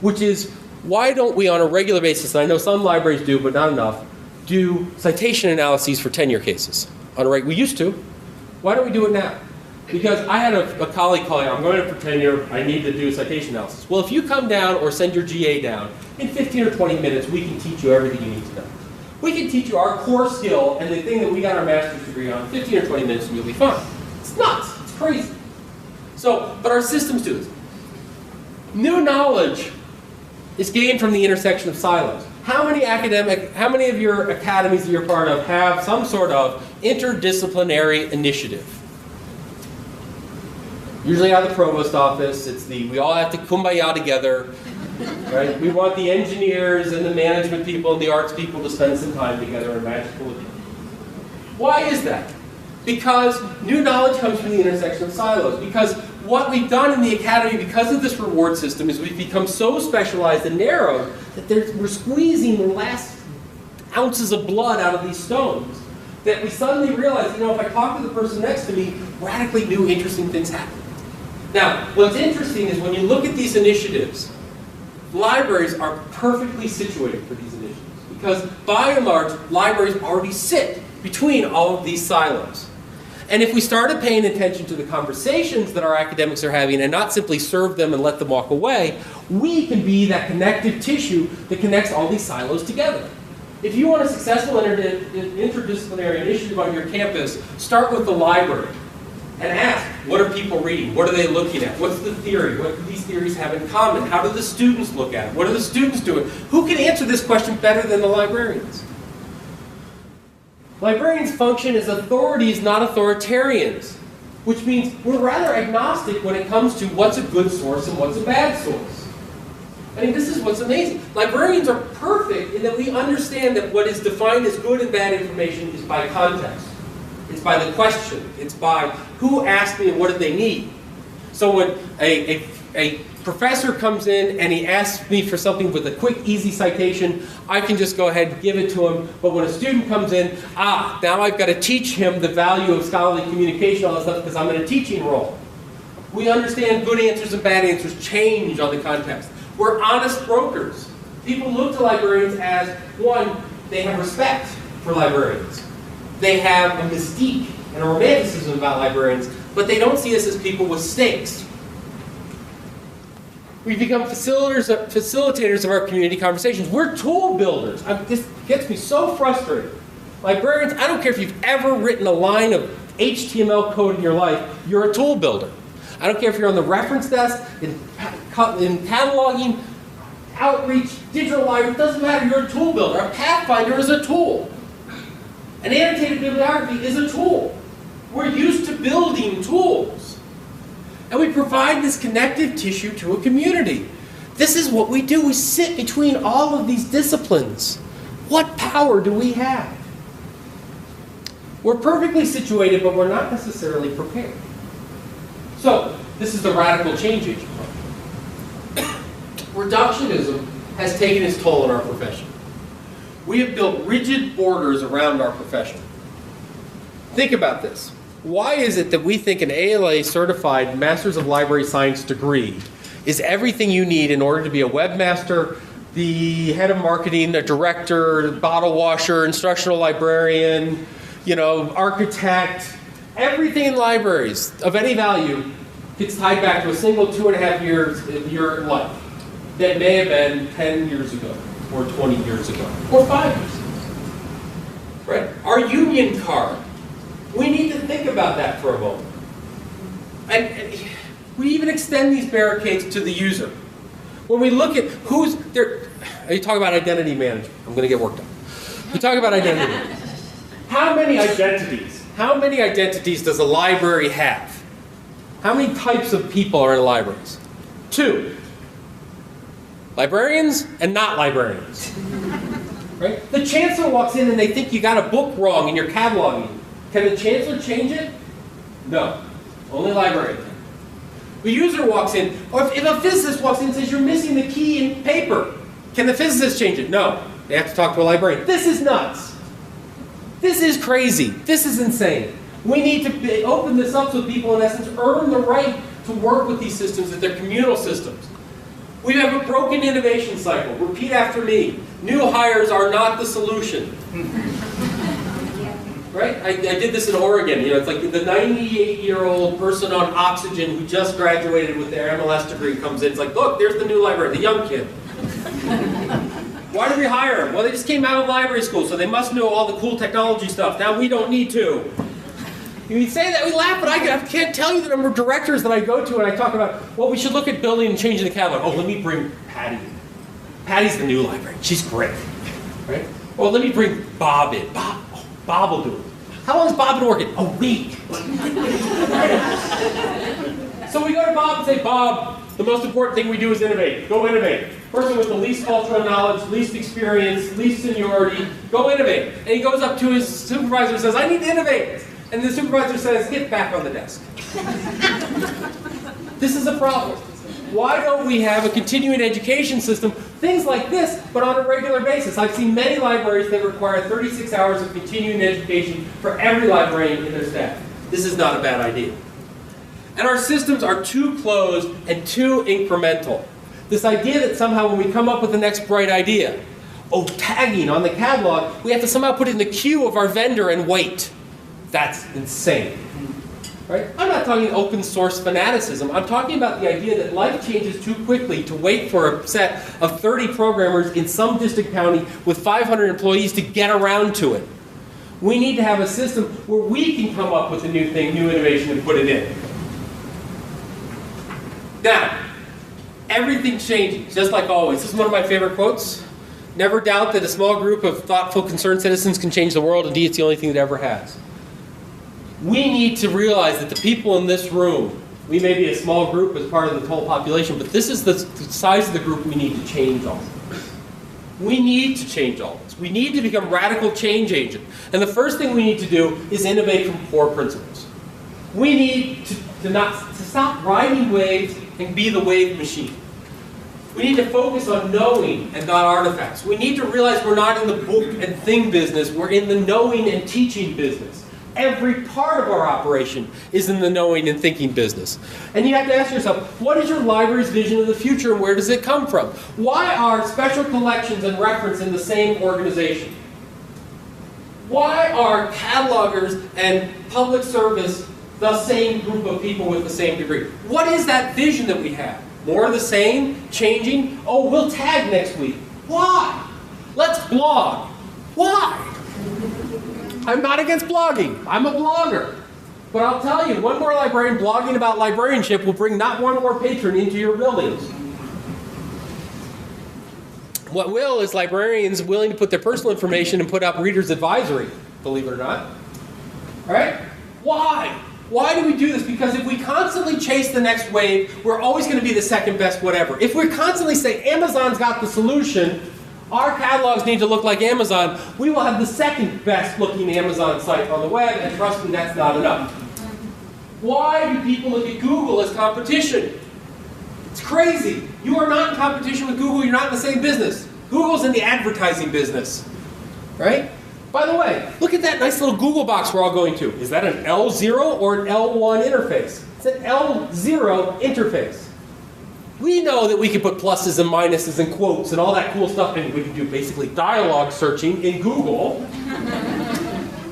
which is, why don't we on a regular basis, and I know some libraries do, but not enough, do citation analyses for tenure cases? We used to. Why don't we do it now? Because I had a colleague calling, I'm going in for tenure, I need to do a citation analysis. Well, if you come down or send your GA down, in 15 or 20 minutes, we can teach you everything you need to know. We can teach you our core skill and the thing that we got our master's degree on, 15 or 20 minutes, and you'll be fine. It's nuts. It's crazy. But our systems do this. New knowledge is gained from the intersection of silos. How many of your academies that you're part of have some sort of interdisciplinary initiative? Usually out of the provost office, we all have to kumbaya together, right? We want the engineers and the management people and the arts people to spend some time together in magical events. Why is that? Because new knowledge comes from the intersection of silos. Because what we've done in the academy, because of this reward system, is we've become so specialized and narrowed that we're squeezing the last ounces of blood out of these stones. that we suddenly realize, if I talk to the person next to me, radically new, interesting things happen. Now, what's interesting is when you look at these initiatives, libraries are perfectly situated for these initiatives because, by and large, libraries already sit between all of these silos. And if we started paying attention to the conversations that our academics are having and not simply serve them and let them walk away, we can be that connective tissue that connects all these silos together. If you want a successful interdisciplinary initiative on your campus, start with the library and ask, what are people reading? What are they looking at? What's the theory? What do these theories have in common? How do the students look at it? What are the students doing? Who can answer this question better than the librarians? Librarians function as authorities, not authoritarians, which means we're rather agnostic when it comes to what's a good source and what's a bad source. I mean, this is what's amazing. Librarians are perfect in that we understand that what is defined as good and bad information is by context. It's by the question. It's by who asked me and what did they need. So when a professor comes in and he asks me for something with a quick, easy citation, I can just go ahead and give it to him. But when a student comes in, now I've got to teach him the value of scholarly communication, all that stuff, because I'm in a teaching role. We understand good answers and bad answers change on the context. We're honest brokers. People look to librarians as, one, they have respect for librarians. They have a mystique and a romanticism about librarians, but they don't see us as people with stakes. We become facilitators of our community conversations. We're tool builders. This gets me so frustrated. Librarians, I don't care if you've ever written a line of HTML code in your life, you're a tool builder. I don't care if you're on the reference desk, in cataloging, outreach, digital library, it doesn't matter, you're a tool builder. A Pathfinder is a tool. An annotated bibliography is a tool. We're used to building tools. And we provide this connective tissue to a community. This is what we do. We sit between all of these disciplines. What power do we have? We're perfectly situated, but we're not necessarily prepared. So, this is the radical change agent. Reductionism has taken its toll on our profession. We have built rigid borders around our profession. Think about this. Why is it that we think an ALA certified Master's of Library Science degree is everything you need in order to be a webmaster, the head of marketing, a director, bottle washer, instructional librarian, architect, everything in libraries of any value gets tied back to a single 2.5 years of your life that may have been 10 years ago, or 20 years ago, or 5 years ago. Right? Our union card. We need to think about that for a moment. And we even extend these barricades to the user. When we look at who's there, you talk about identity management. I'm going to get worked up. We talk about identity management. How many identities does a library have? How many types of people are in libraries? 2. Librarians and not librarians. Right? The chancellor walks in and they think you got a book wrong in your cataloging. Can the chancellor change it? No. Only librarian can. The user walks in, or if a physicist walks in and says you're missing the key in paper, can the physicist change it? No. They have to talk to a librarian. This is nuts. This is crazy. This is insane. We need to open this up so people, in essence, earn the right to work with these systems that they're communal systems. We have a broken innovation cycle. Repeat after me. New hires are not the solution. Right? I did this in Oregon. It's like the 98-year-old person on oxygen who just graduated with their MLS degree comes in. It's like, look, there's the new librarian, the young kid. Why did we hire them? Well, they just came out of library school, so they must know all the cool technology stuff. Now we don't need to. You say that, we laugh, but I can't tell you the number of directors that I go to and I talk about, well, we should look at building and changing the catalog. Oh, let me bring Patty in. Patty's the new librarian. She's great. Right? Well, let me bring Bob in. Bob will do it. How long has Bob been working? A week. So we go to Bob and say, Bob, the most important thing we do is innovate. Go innovate. Person with the least cultural knowledge, least experience, least seniority, go innovate. And he goes up to his supervisor and says, I need to innovate. And the supervisor says, get back on the desk. This is a problem. Why don't we have a continuing education system, things like this, but on a regular basis? I've seen many libraries that require 36 hours of continuing education for every librarian in their staff. This is not a bad idea. And our systems are too closed and too incremental. This idea that somehow when we come up with the next bright idea, tagging on the catalog, we have to somehow put it in the queue of our vendor and wait. That's insane. Right? I'm not talking open source fanaticism. I'm talking about the idea that life changes too quickly to wait for a set of 30 programmers in some distant county with 500 employees to get around to it. We need to have a system where we can come up with a new thing, new innovation, and put it in. Now, everything's changing, just like always. This is one of my favorite quotes. Never doubt that a small group of thoughtful, concerned citizens can change the world. Indeed, it's the only thing that ever has. We need to realize that the people in this room, we may be a small group as part of the total population, but this is the size of the group we need to change all this. We need to change all this. We need to become radical change agents. And the first thing we need to do is innovate from core principles. We need to stop riding waves and be the wave machine. We need to focus on knowing and not artifacts. We need to realize we're not in the book and thing business, we're in the knowing and teaching business. Every part of our operation is in the knowing and thinking business. And you have to ask yourself, what is your library's vision of the future and where does it come from? Why are special collections and reference in the same organization? Why are catalogers and public service the same group of people with the same degree? What is that vision that we have? More of the same? Changing? Oh, we'll tag next week. Why? Let's blog. Why? I'm not against blogging. I'm a blogger. But I'll tell you, one more librarian blogging about librarianship will bring not one more patron into your buildings. What will is librarians willing to put their personal information and put up reader's advisory, believe it or not. All right? Why? Why do we do this? Because if we constantly chase the next wave, we're always going to be the second best whatever. If we constantly say Amazon's got the solution, our catalogs need to look like Amazon, we will have the second best looking Amazon site on the web, and trust me, that's not enough. Why do people look at Google as competition? It's crazy. You are not in competition with Google, you're not in the same business. Google's in the advertising business, right? By the way, look at that nice little Google box we're all going to. Is that an L0 or an L1 interface? It's an L0 interface. We know that we can put pluses and minuses and quotes and all that cool stuff, and we can do basically dialogue searching in Google.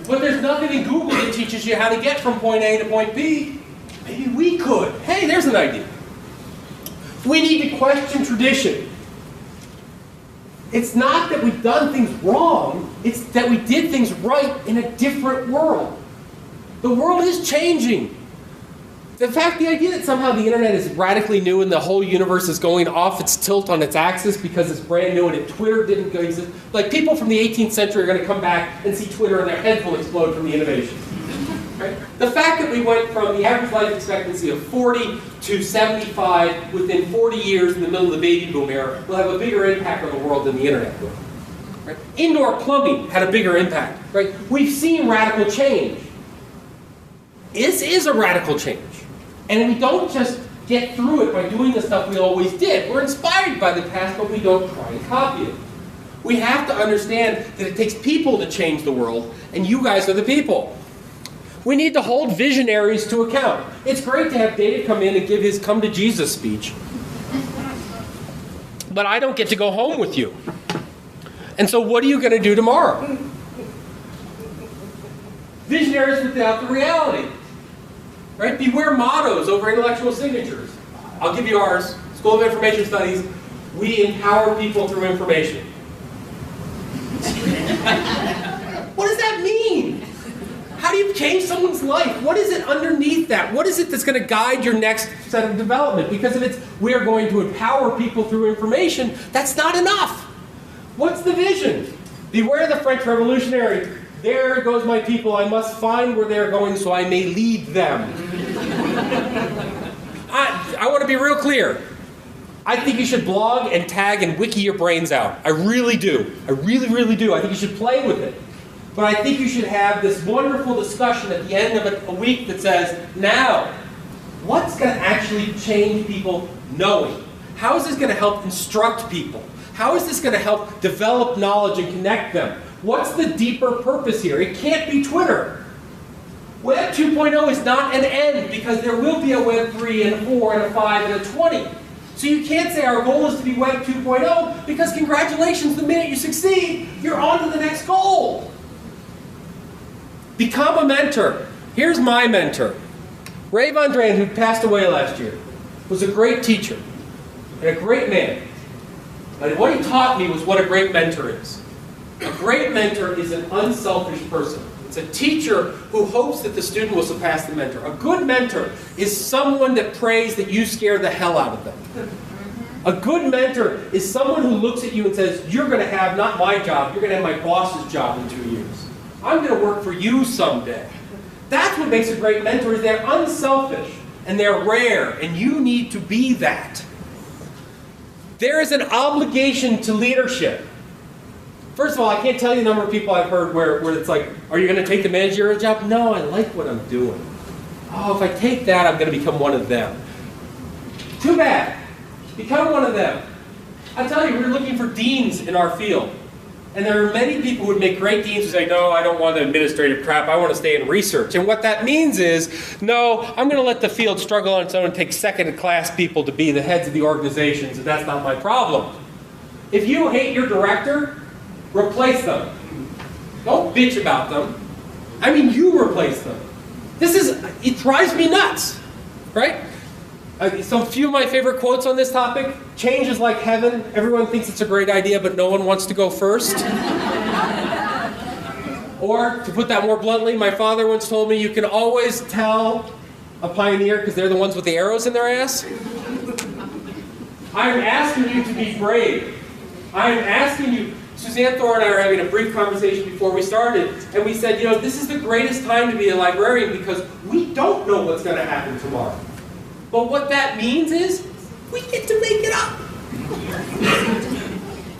But there's nothing in Google that teaches you how to get from point A to point B. Maybe we could. Hey, there's an idea. We need to question tradition. It's not that we've done things wrong, it's that we did things right in a different world. The world is changing. In fact, the idea that somehow the internet is radically new and the whole universe is going off its tilt on its axis because it's brand new and if Twitter didn't exist, like people from the 18th century are going to come back and see Twitter and their heads will explode from the innovation. Right? The fact that we went from the average life expectancy of 40 to 75 within 40 years in the middle of the baby boom era will have a bigger impact on the world than the internet will. Right? Indoor plumbing had a bigger impact. Right? We've seen radical change. This is a radical change. And we don't just get through it by doing the stuff we always did. We're inspired by the past, but we don't try and copy it. We have to understand that it takes people to change the world, and you guys are the people. We need to hold visionaries to account. It's great to have David come in and give his come to Jesus speech. But I don't get to go home with you. And so what are you going to do tomorrow? Visionaries without the reality. Right? Beware mottos over intellectual signatures. I'll give you ours. School of Information Studies. We empower people through information. What does that mean? How do you change someone's life? What is it underneath that? What is it that's going to guide your next set of development? Because if it's, we are going to empower people through information, that's not enough. What's the vision? Beware the French Revolutionary. There goes my people. I must find where they're going so I may lead them. I want to be real clear. I think you should blog and tag and wiki your brains out. I really do. I really, really do. I think you should play with it. But I think you should have this wonderful discussion at the end of a week that says, now, what's going to actually change people knowing? How is this going to help instruct people? How is this going to help develop knowledge and connect them? What's the deeper purpose here? It can't be Twitter. Web 2.0 is not an end, because there will be a Web 3 and a 4 and a 5 and a 20. So you can't say our goal is to be Web 2.0, because congratulations, the minute you succeed, you're on to the next goal. Become a mentor. Here's my mentor. Ray Von Drand, who passed away last year, was a great teacher and a great man. And what he taught me was what a great mentor is. A great mentor is an unselfish person. It's a teacher who hopes that the student will surpass the mentor. A good mentor is someone that prays that you scare the hell out of them. A good mentor is someone who looks at you and says, you're going to have not my job, you're going to have my boss's job in 2 years. I'm going to work for you someday. That's what makes a great mentor, is they're unselfish and they're rare, and you need to be that. There is an obligation to leadership. First of all, I can't tell you the number of people I've heard where it's like, are you going to take the managerial job? No, I like what I'm doing. Oh, if I take that, I'm going to become one of them. Too bad. Become one of them. I tell you, we're looking for deans in our field. And there are many people who would make great deans who say, no, I don't want the administrative crap, I want to stay in research. And what that means is, no, I'm going to let the field struggle on its own and take second-class people to be the heads of the organizations, and that's not my problem. If you hate your director, replace them. Don't bitch about them. I mean, you replace them. It drives me nuts, right? So a few of my favorite quotes on this topic. Change is like heaven. Everyone thinks it's a great idea, but no one wants to go first. Or, to put that more bluntly, my father once told me, you can always tell a pioneer because they're the ones with the arrows in their ass. I'm asking you to be brave. I'm asking you. Suzanne Thor and I were having a brief conversation before we started, and we said, this is the greatest time to be a librarian because we don't know what's going to happen tomorrow. But what that means is, we get to make it up.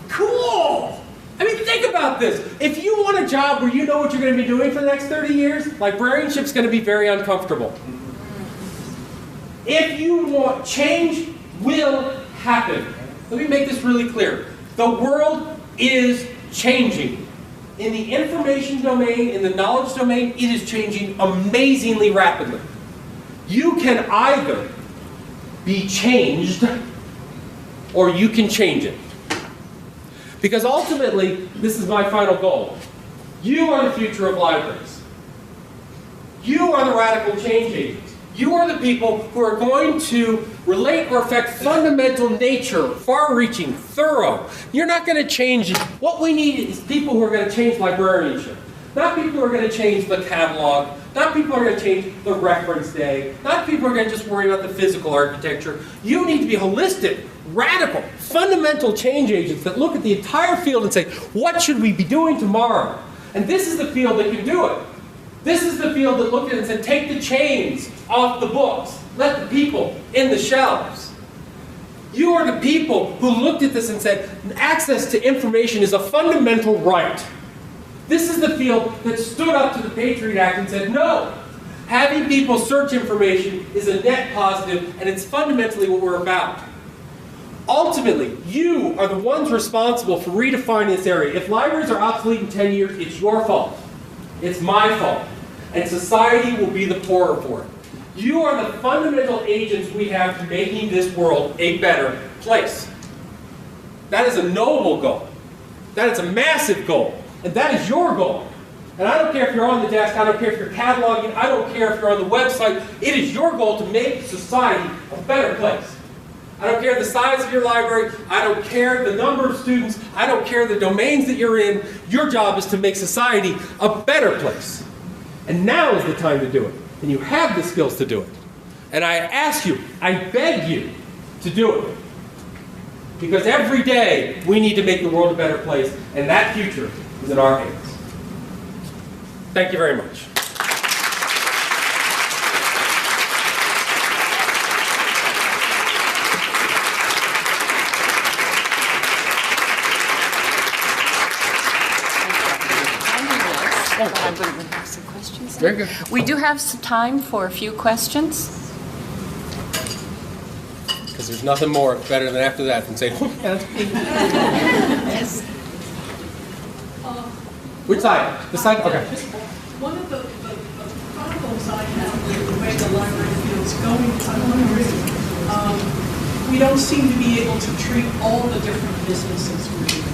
Cool! I mean, think about this. If you want a job where you know what you're going to be doing for the next 30 years, librarianship's going to be very uncomfortable. If you want, change will happen. Let me make this really clear. The world is changing. In the information domain, in the knowledge domain, it is changing amazingly rapidly. You can either be changed, or you can change it. Because ultimately, this is my final goal. You are the future of libraries. You are the radical change agents. You are the people who are going to relate or affect fundamental nature, far-reaching, thorough. You're not going to change it. What we need is people who are going to change librarianship. Not people who are going to change the catalog. Not people who are going to change the reference day. Not people who are going to just worry about the physical architecture. You need to be holistic, radical, fundamental change agents that look at the entire field and say, what should we be doing tomorrow? And this is the field that can do it. This is the field that looked at it and said, take the chains off the books. Let the people in the shelves. You are the people who looked at this and said, access to information is a fundamental right. This is the field that stood up to the Patriot Act and said, no, having people search information is a net positive, and it's fundamentally what we're about. Ultimately, you are the ones responsible for redefining this area. If libraries are obsolete in 10 years, it's your fault. It's my fault. And society will be the poorer for it. You are the fundamental agents we have to making this world a better place. That is a noble goal. That is a massive goal. And that is your goal. And I don't care if you're on the desk, I don't care if you're cataloging, I don't care if you're on the website. It is your goal to make society a better place. I don't care the size of your library, I don't care the number of students, I don't care the domains that you're in. Your job is to make society a better place. And now is the time to do it. And you have the skills to do it. And I ask you, I beg you to do it. Because every day we need to make the world a better place, and that future is in our hands. Thank you very much. I'm going to have some questions. Very good. We do have some time for a few questions. Because because there's nothing more better than after that than saying, oh, yeah, that's me. Yes. Which side? The side? Okay. One of the problems I have with the way the library feels going, I don't agree. We don't seem to be able to treat all the different businesses we're doing.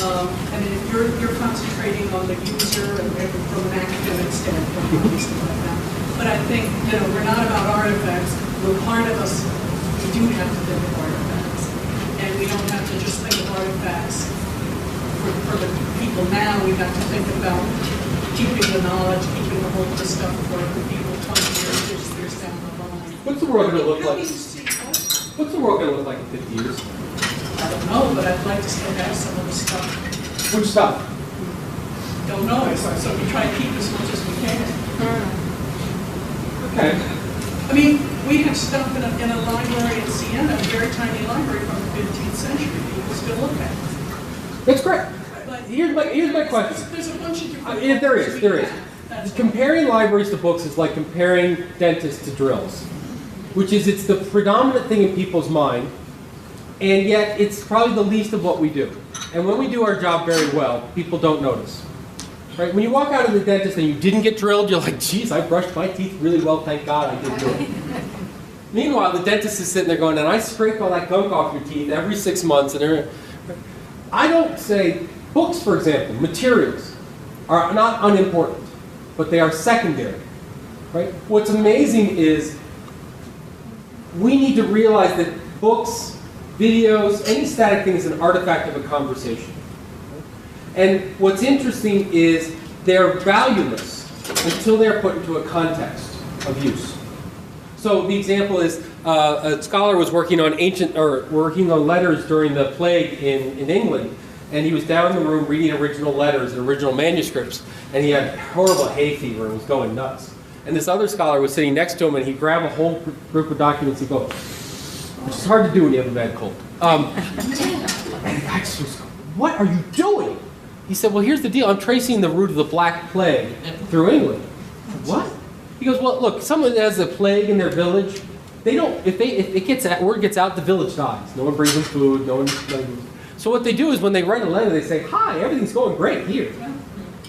I mean, if you're concentrating on the user and from an academic standpoint, obviously like that. But I think, we're not about artifacts. We're part of us. We do have to think of artifacts. And we don't have to just think of artifacts for the people now. We have to think about keeping the knowledge, keeping the whole stuff for the people 20 years down the line. What's the world going to look like? What's the world going to look like in 50 years? I don't know, but I'd like to still have some of the stuff. Which stuff? Don't know, so we try to keep as much as we can. Okay. I mean, we have stuff in a library in Siena, a very tiny library from the 15th century. People still look at it. That's great. But Here's my question. There's a bunch of different. There is. That's Comparing libraries to books is like comparing dentists to drills, which is it's the predominant thing in people's mind, and yet it's probably the least of what we do. And when we do our job very well, people don't notice. Right? When you walk out of the dentist and you didn't get drilled, you're like, geez, I brushed my teeth really well, thank God I did drill. Meanwhile, the dentist is sitting there going, and I scrape all that gunk off your teeth every 6 months. And I don't say, books, for example, materials, are not unimportant, but they are secondary. Right? What's amazing is we need to realize that books, videos, any static thing is an artifact of a conversation. And what's interesting is they're valueless until they're put into a context of use. So the example is a scholar was working on letters during the plague in England, and he was down in the room reading original letters and original manuscripts, and he had horrible hay fever and was going nuts. And this other scholar was sitting next to him, and he'd grab a whole group of documents and go, which is hard to do when you have a bad cold. And the guy just goes, what are you doing? He said, well, here's the deal. I'm tracing the root of the Black Plague through England. What? He goes, well, look, someone that has a plague in their village, they don't, word gets out, the village dies. No one brings them food, no one. So what they do is when they write a letter, they say, hi, everything's going great here.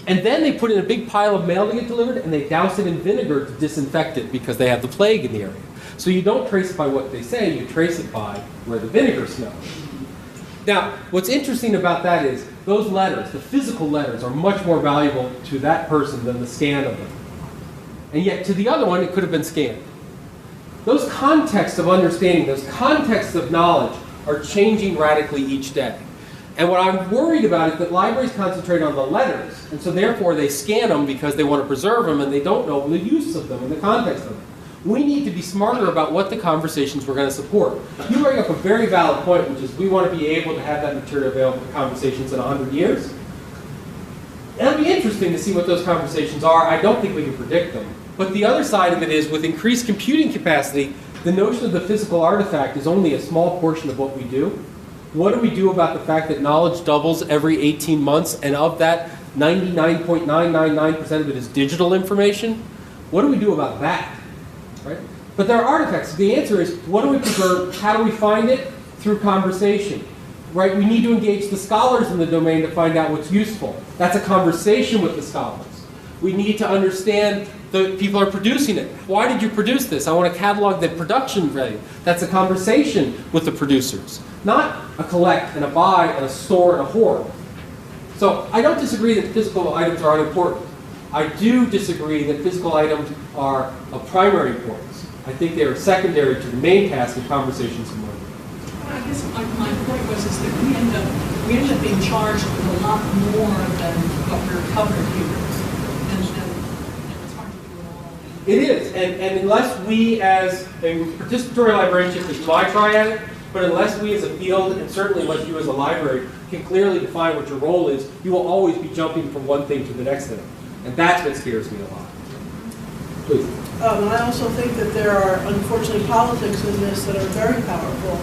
And then they put in a big pile of mail to get delivered, and they douse it in vinegar to disinfect it because they have the plague in the area. So you don't trace it by what they say, you trace it by where the vinegar smells. Now, what's interesting about that is those letters, the physical letters, are much more valuable to that person than the scan of them. And yet to the other one, it could have been scanned. Those contexts of understanding, those contexts of knowledge are changing radically each day. And what I'm worried about is that libraries concentrate on the letters, and so therefore they scan them because they want to preserve them and they don't know the use of them and the context of them. We need to be smarter about what the conversations we're going to support. You bring up a very valid point, which is we want to be able to have that material available for conversations in 100 years. It'll be interesting to see what those conversations are. I don't think we can predict them. But the other side of it is, with increased computing capacity, the notion of the physical artifact is only a small portion of what we do. What do we do about the fact that knowledge doubles every 18 months, and of that, 99.999% of it is digital information? What do we do about that? Right? But there are artifacts. The answer is, what do we preserve? How do we find it? Through conversation. Right? We need to engage the scholars in the domain to find out what's useful. That's a conversation with the scholars. We need to understand the people are producing it. Why did you produce this? I want to catalog the production value. That's a conversation with the producers. Not a collect and a buy and a store and a hoard. So I don't disagree that physical items are unimportant. I do disagree that physical items are of primary importance. I think they are secondary to the main task of conversations and learning. I guess my point was is that we end up being charged with a lot more than what we're covered here. And it's hard to do it all. It is, and unless we as a participatory librarianship is my try at it, but unless we as a field, and certainly unless you as a library, can clearly define what your role is, you will always be jumping from one thing to the next thing. And that's what scares me a lot. Please. And I also think that there are, unfortunately, politics in this that are very powerful.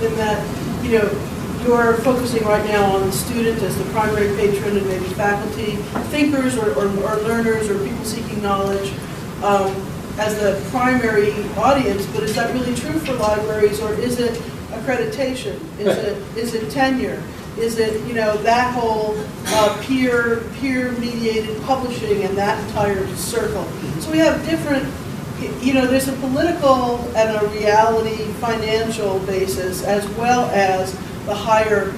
In that, you're focusing right now on the student as the primary patron and maybe faculty, thinkers or learners or people seeking knowledge. as the primary audience, but is that really true for libraries, or is it accreditation? Is it tenure? Is it, you know, that whole peer-mediated publishing and that entire circle? So we have different, you know, there's a political and a reality financial basis, as well as the higher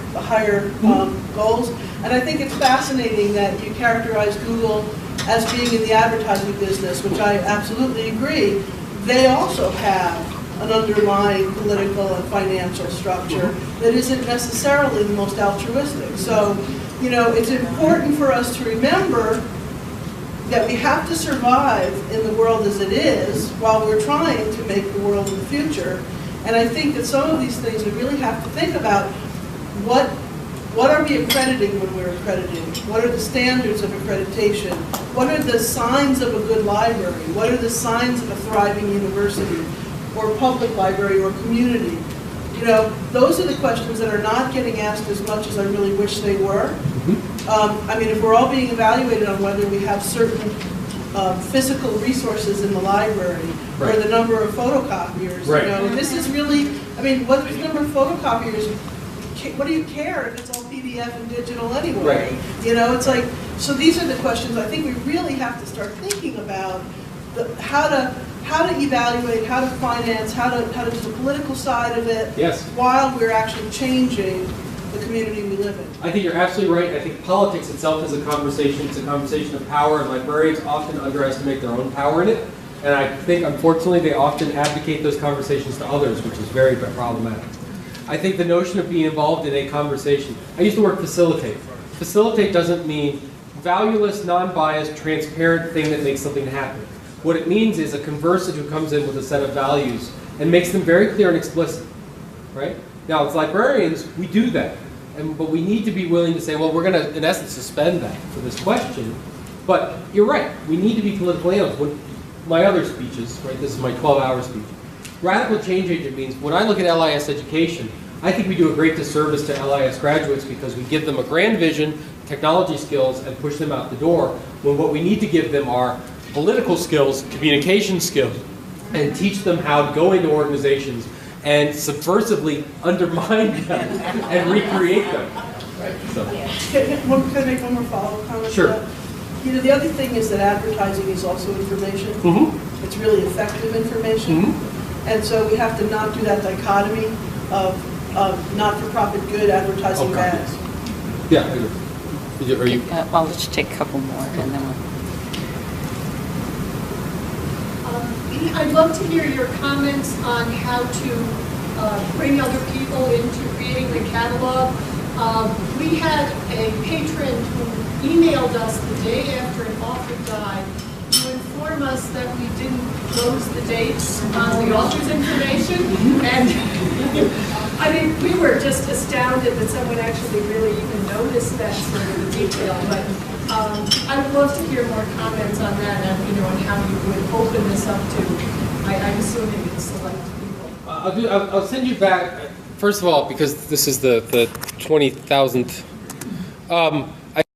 goals. And I think it's fascinating that you characterize Google as being in the advertising business, which I absolutely agree. They also have an underlying political and financial structure that isn't necessarily the most altruistic. So, you know, it's important for us to remember that we have to survive in the world as it is while we're trying to make the world of the future. And I think that some of these things we really have to think about. What are we accrediting when we're accrediting? What are the standards of accreditation? What are the signs of a good library? What are the signs of a thriving university or public library or community? You know, those are the questions that are not getting asked as much as I really wish they were. I mean, if we're all being evaluated on whether we have certain physical resources in the library, or the number of photocopiers, you know, this is really, I mean, what's the number of photocopiers? What do you care if it's all PDF and digital anyway? You know, it's like, so these are the questions I think we really have to start thinking about, how to evaluate, how to finance, how to do the political side of it, while we're actually changing the community we live in. I think you're absolutely right. I think politics itself is a conversation. It's a conversation of power, and librarians often underestimate their own power in it. And I think, unfortunately, they often advocate those conversations to others, which is very problematic. I think the notion of being involved in a conversation, I use the word facilitate. Facilitate doesn't mean valueless, non-biased, transparent thing that makes something happen. What it means is a conversant who comes in with a set of values and makes them very clear and explicit, right? Now, as librarians, we do that, but we need to be willing to say, well, we're going to, in essence, suspend that for this question. But you're right, we need to be politically honest. When my other speeches, right, this is my 12-hour speech, radical change agent means when I look at LIS education, I think we do a great disservice to LIS graduates because we give them a grand vision, technology skills, and push them out the door, when what we need to give them are political skills, communication skills, and teach them how to go into organizations and subversively undermine them and recreate them. Right? So. Can I make one more follow-up comment? Sure. You know, the other thing is that advertising is also information. It's really effective information. And so we have to not do that dichotomy of not-for-profit good advertising bad. Yeah, I agree. Are you? Well, let's take a couple more and then we'll... I'd love to hear your comments on how to bring other people into creating the catalog. We had a patron who emailed us the day after an author died to inform us that we didn't close the dates on the author's information. And I mean, we were just astounded that someone actually really even noticed that sort of a detail. But I would love to hear more comments on that, and you know, and how you would open this up to. I'm assuming it's select people. I'll send you back. First of all, because this is the 20,000th.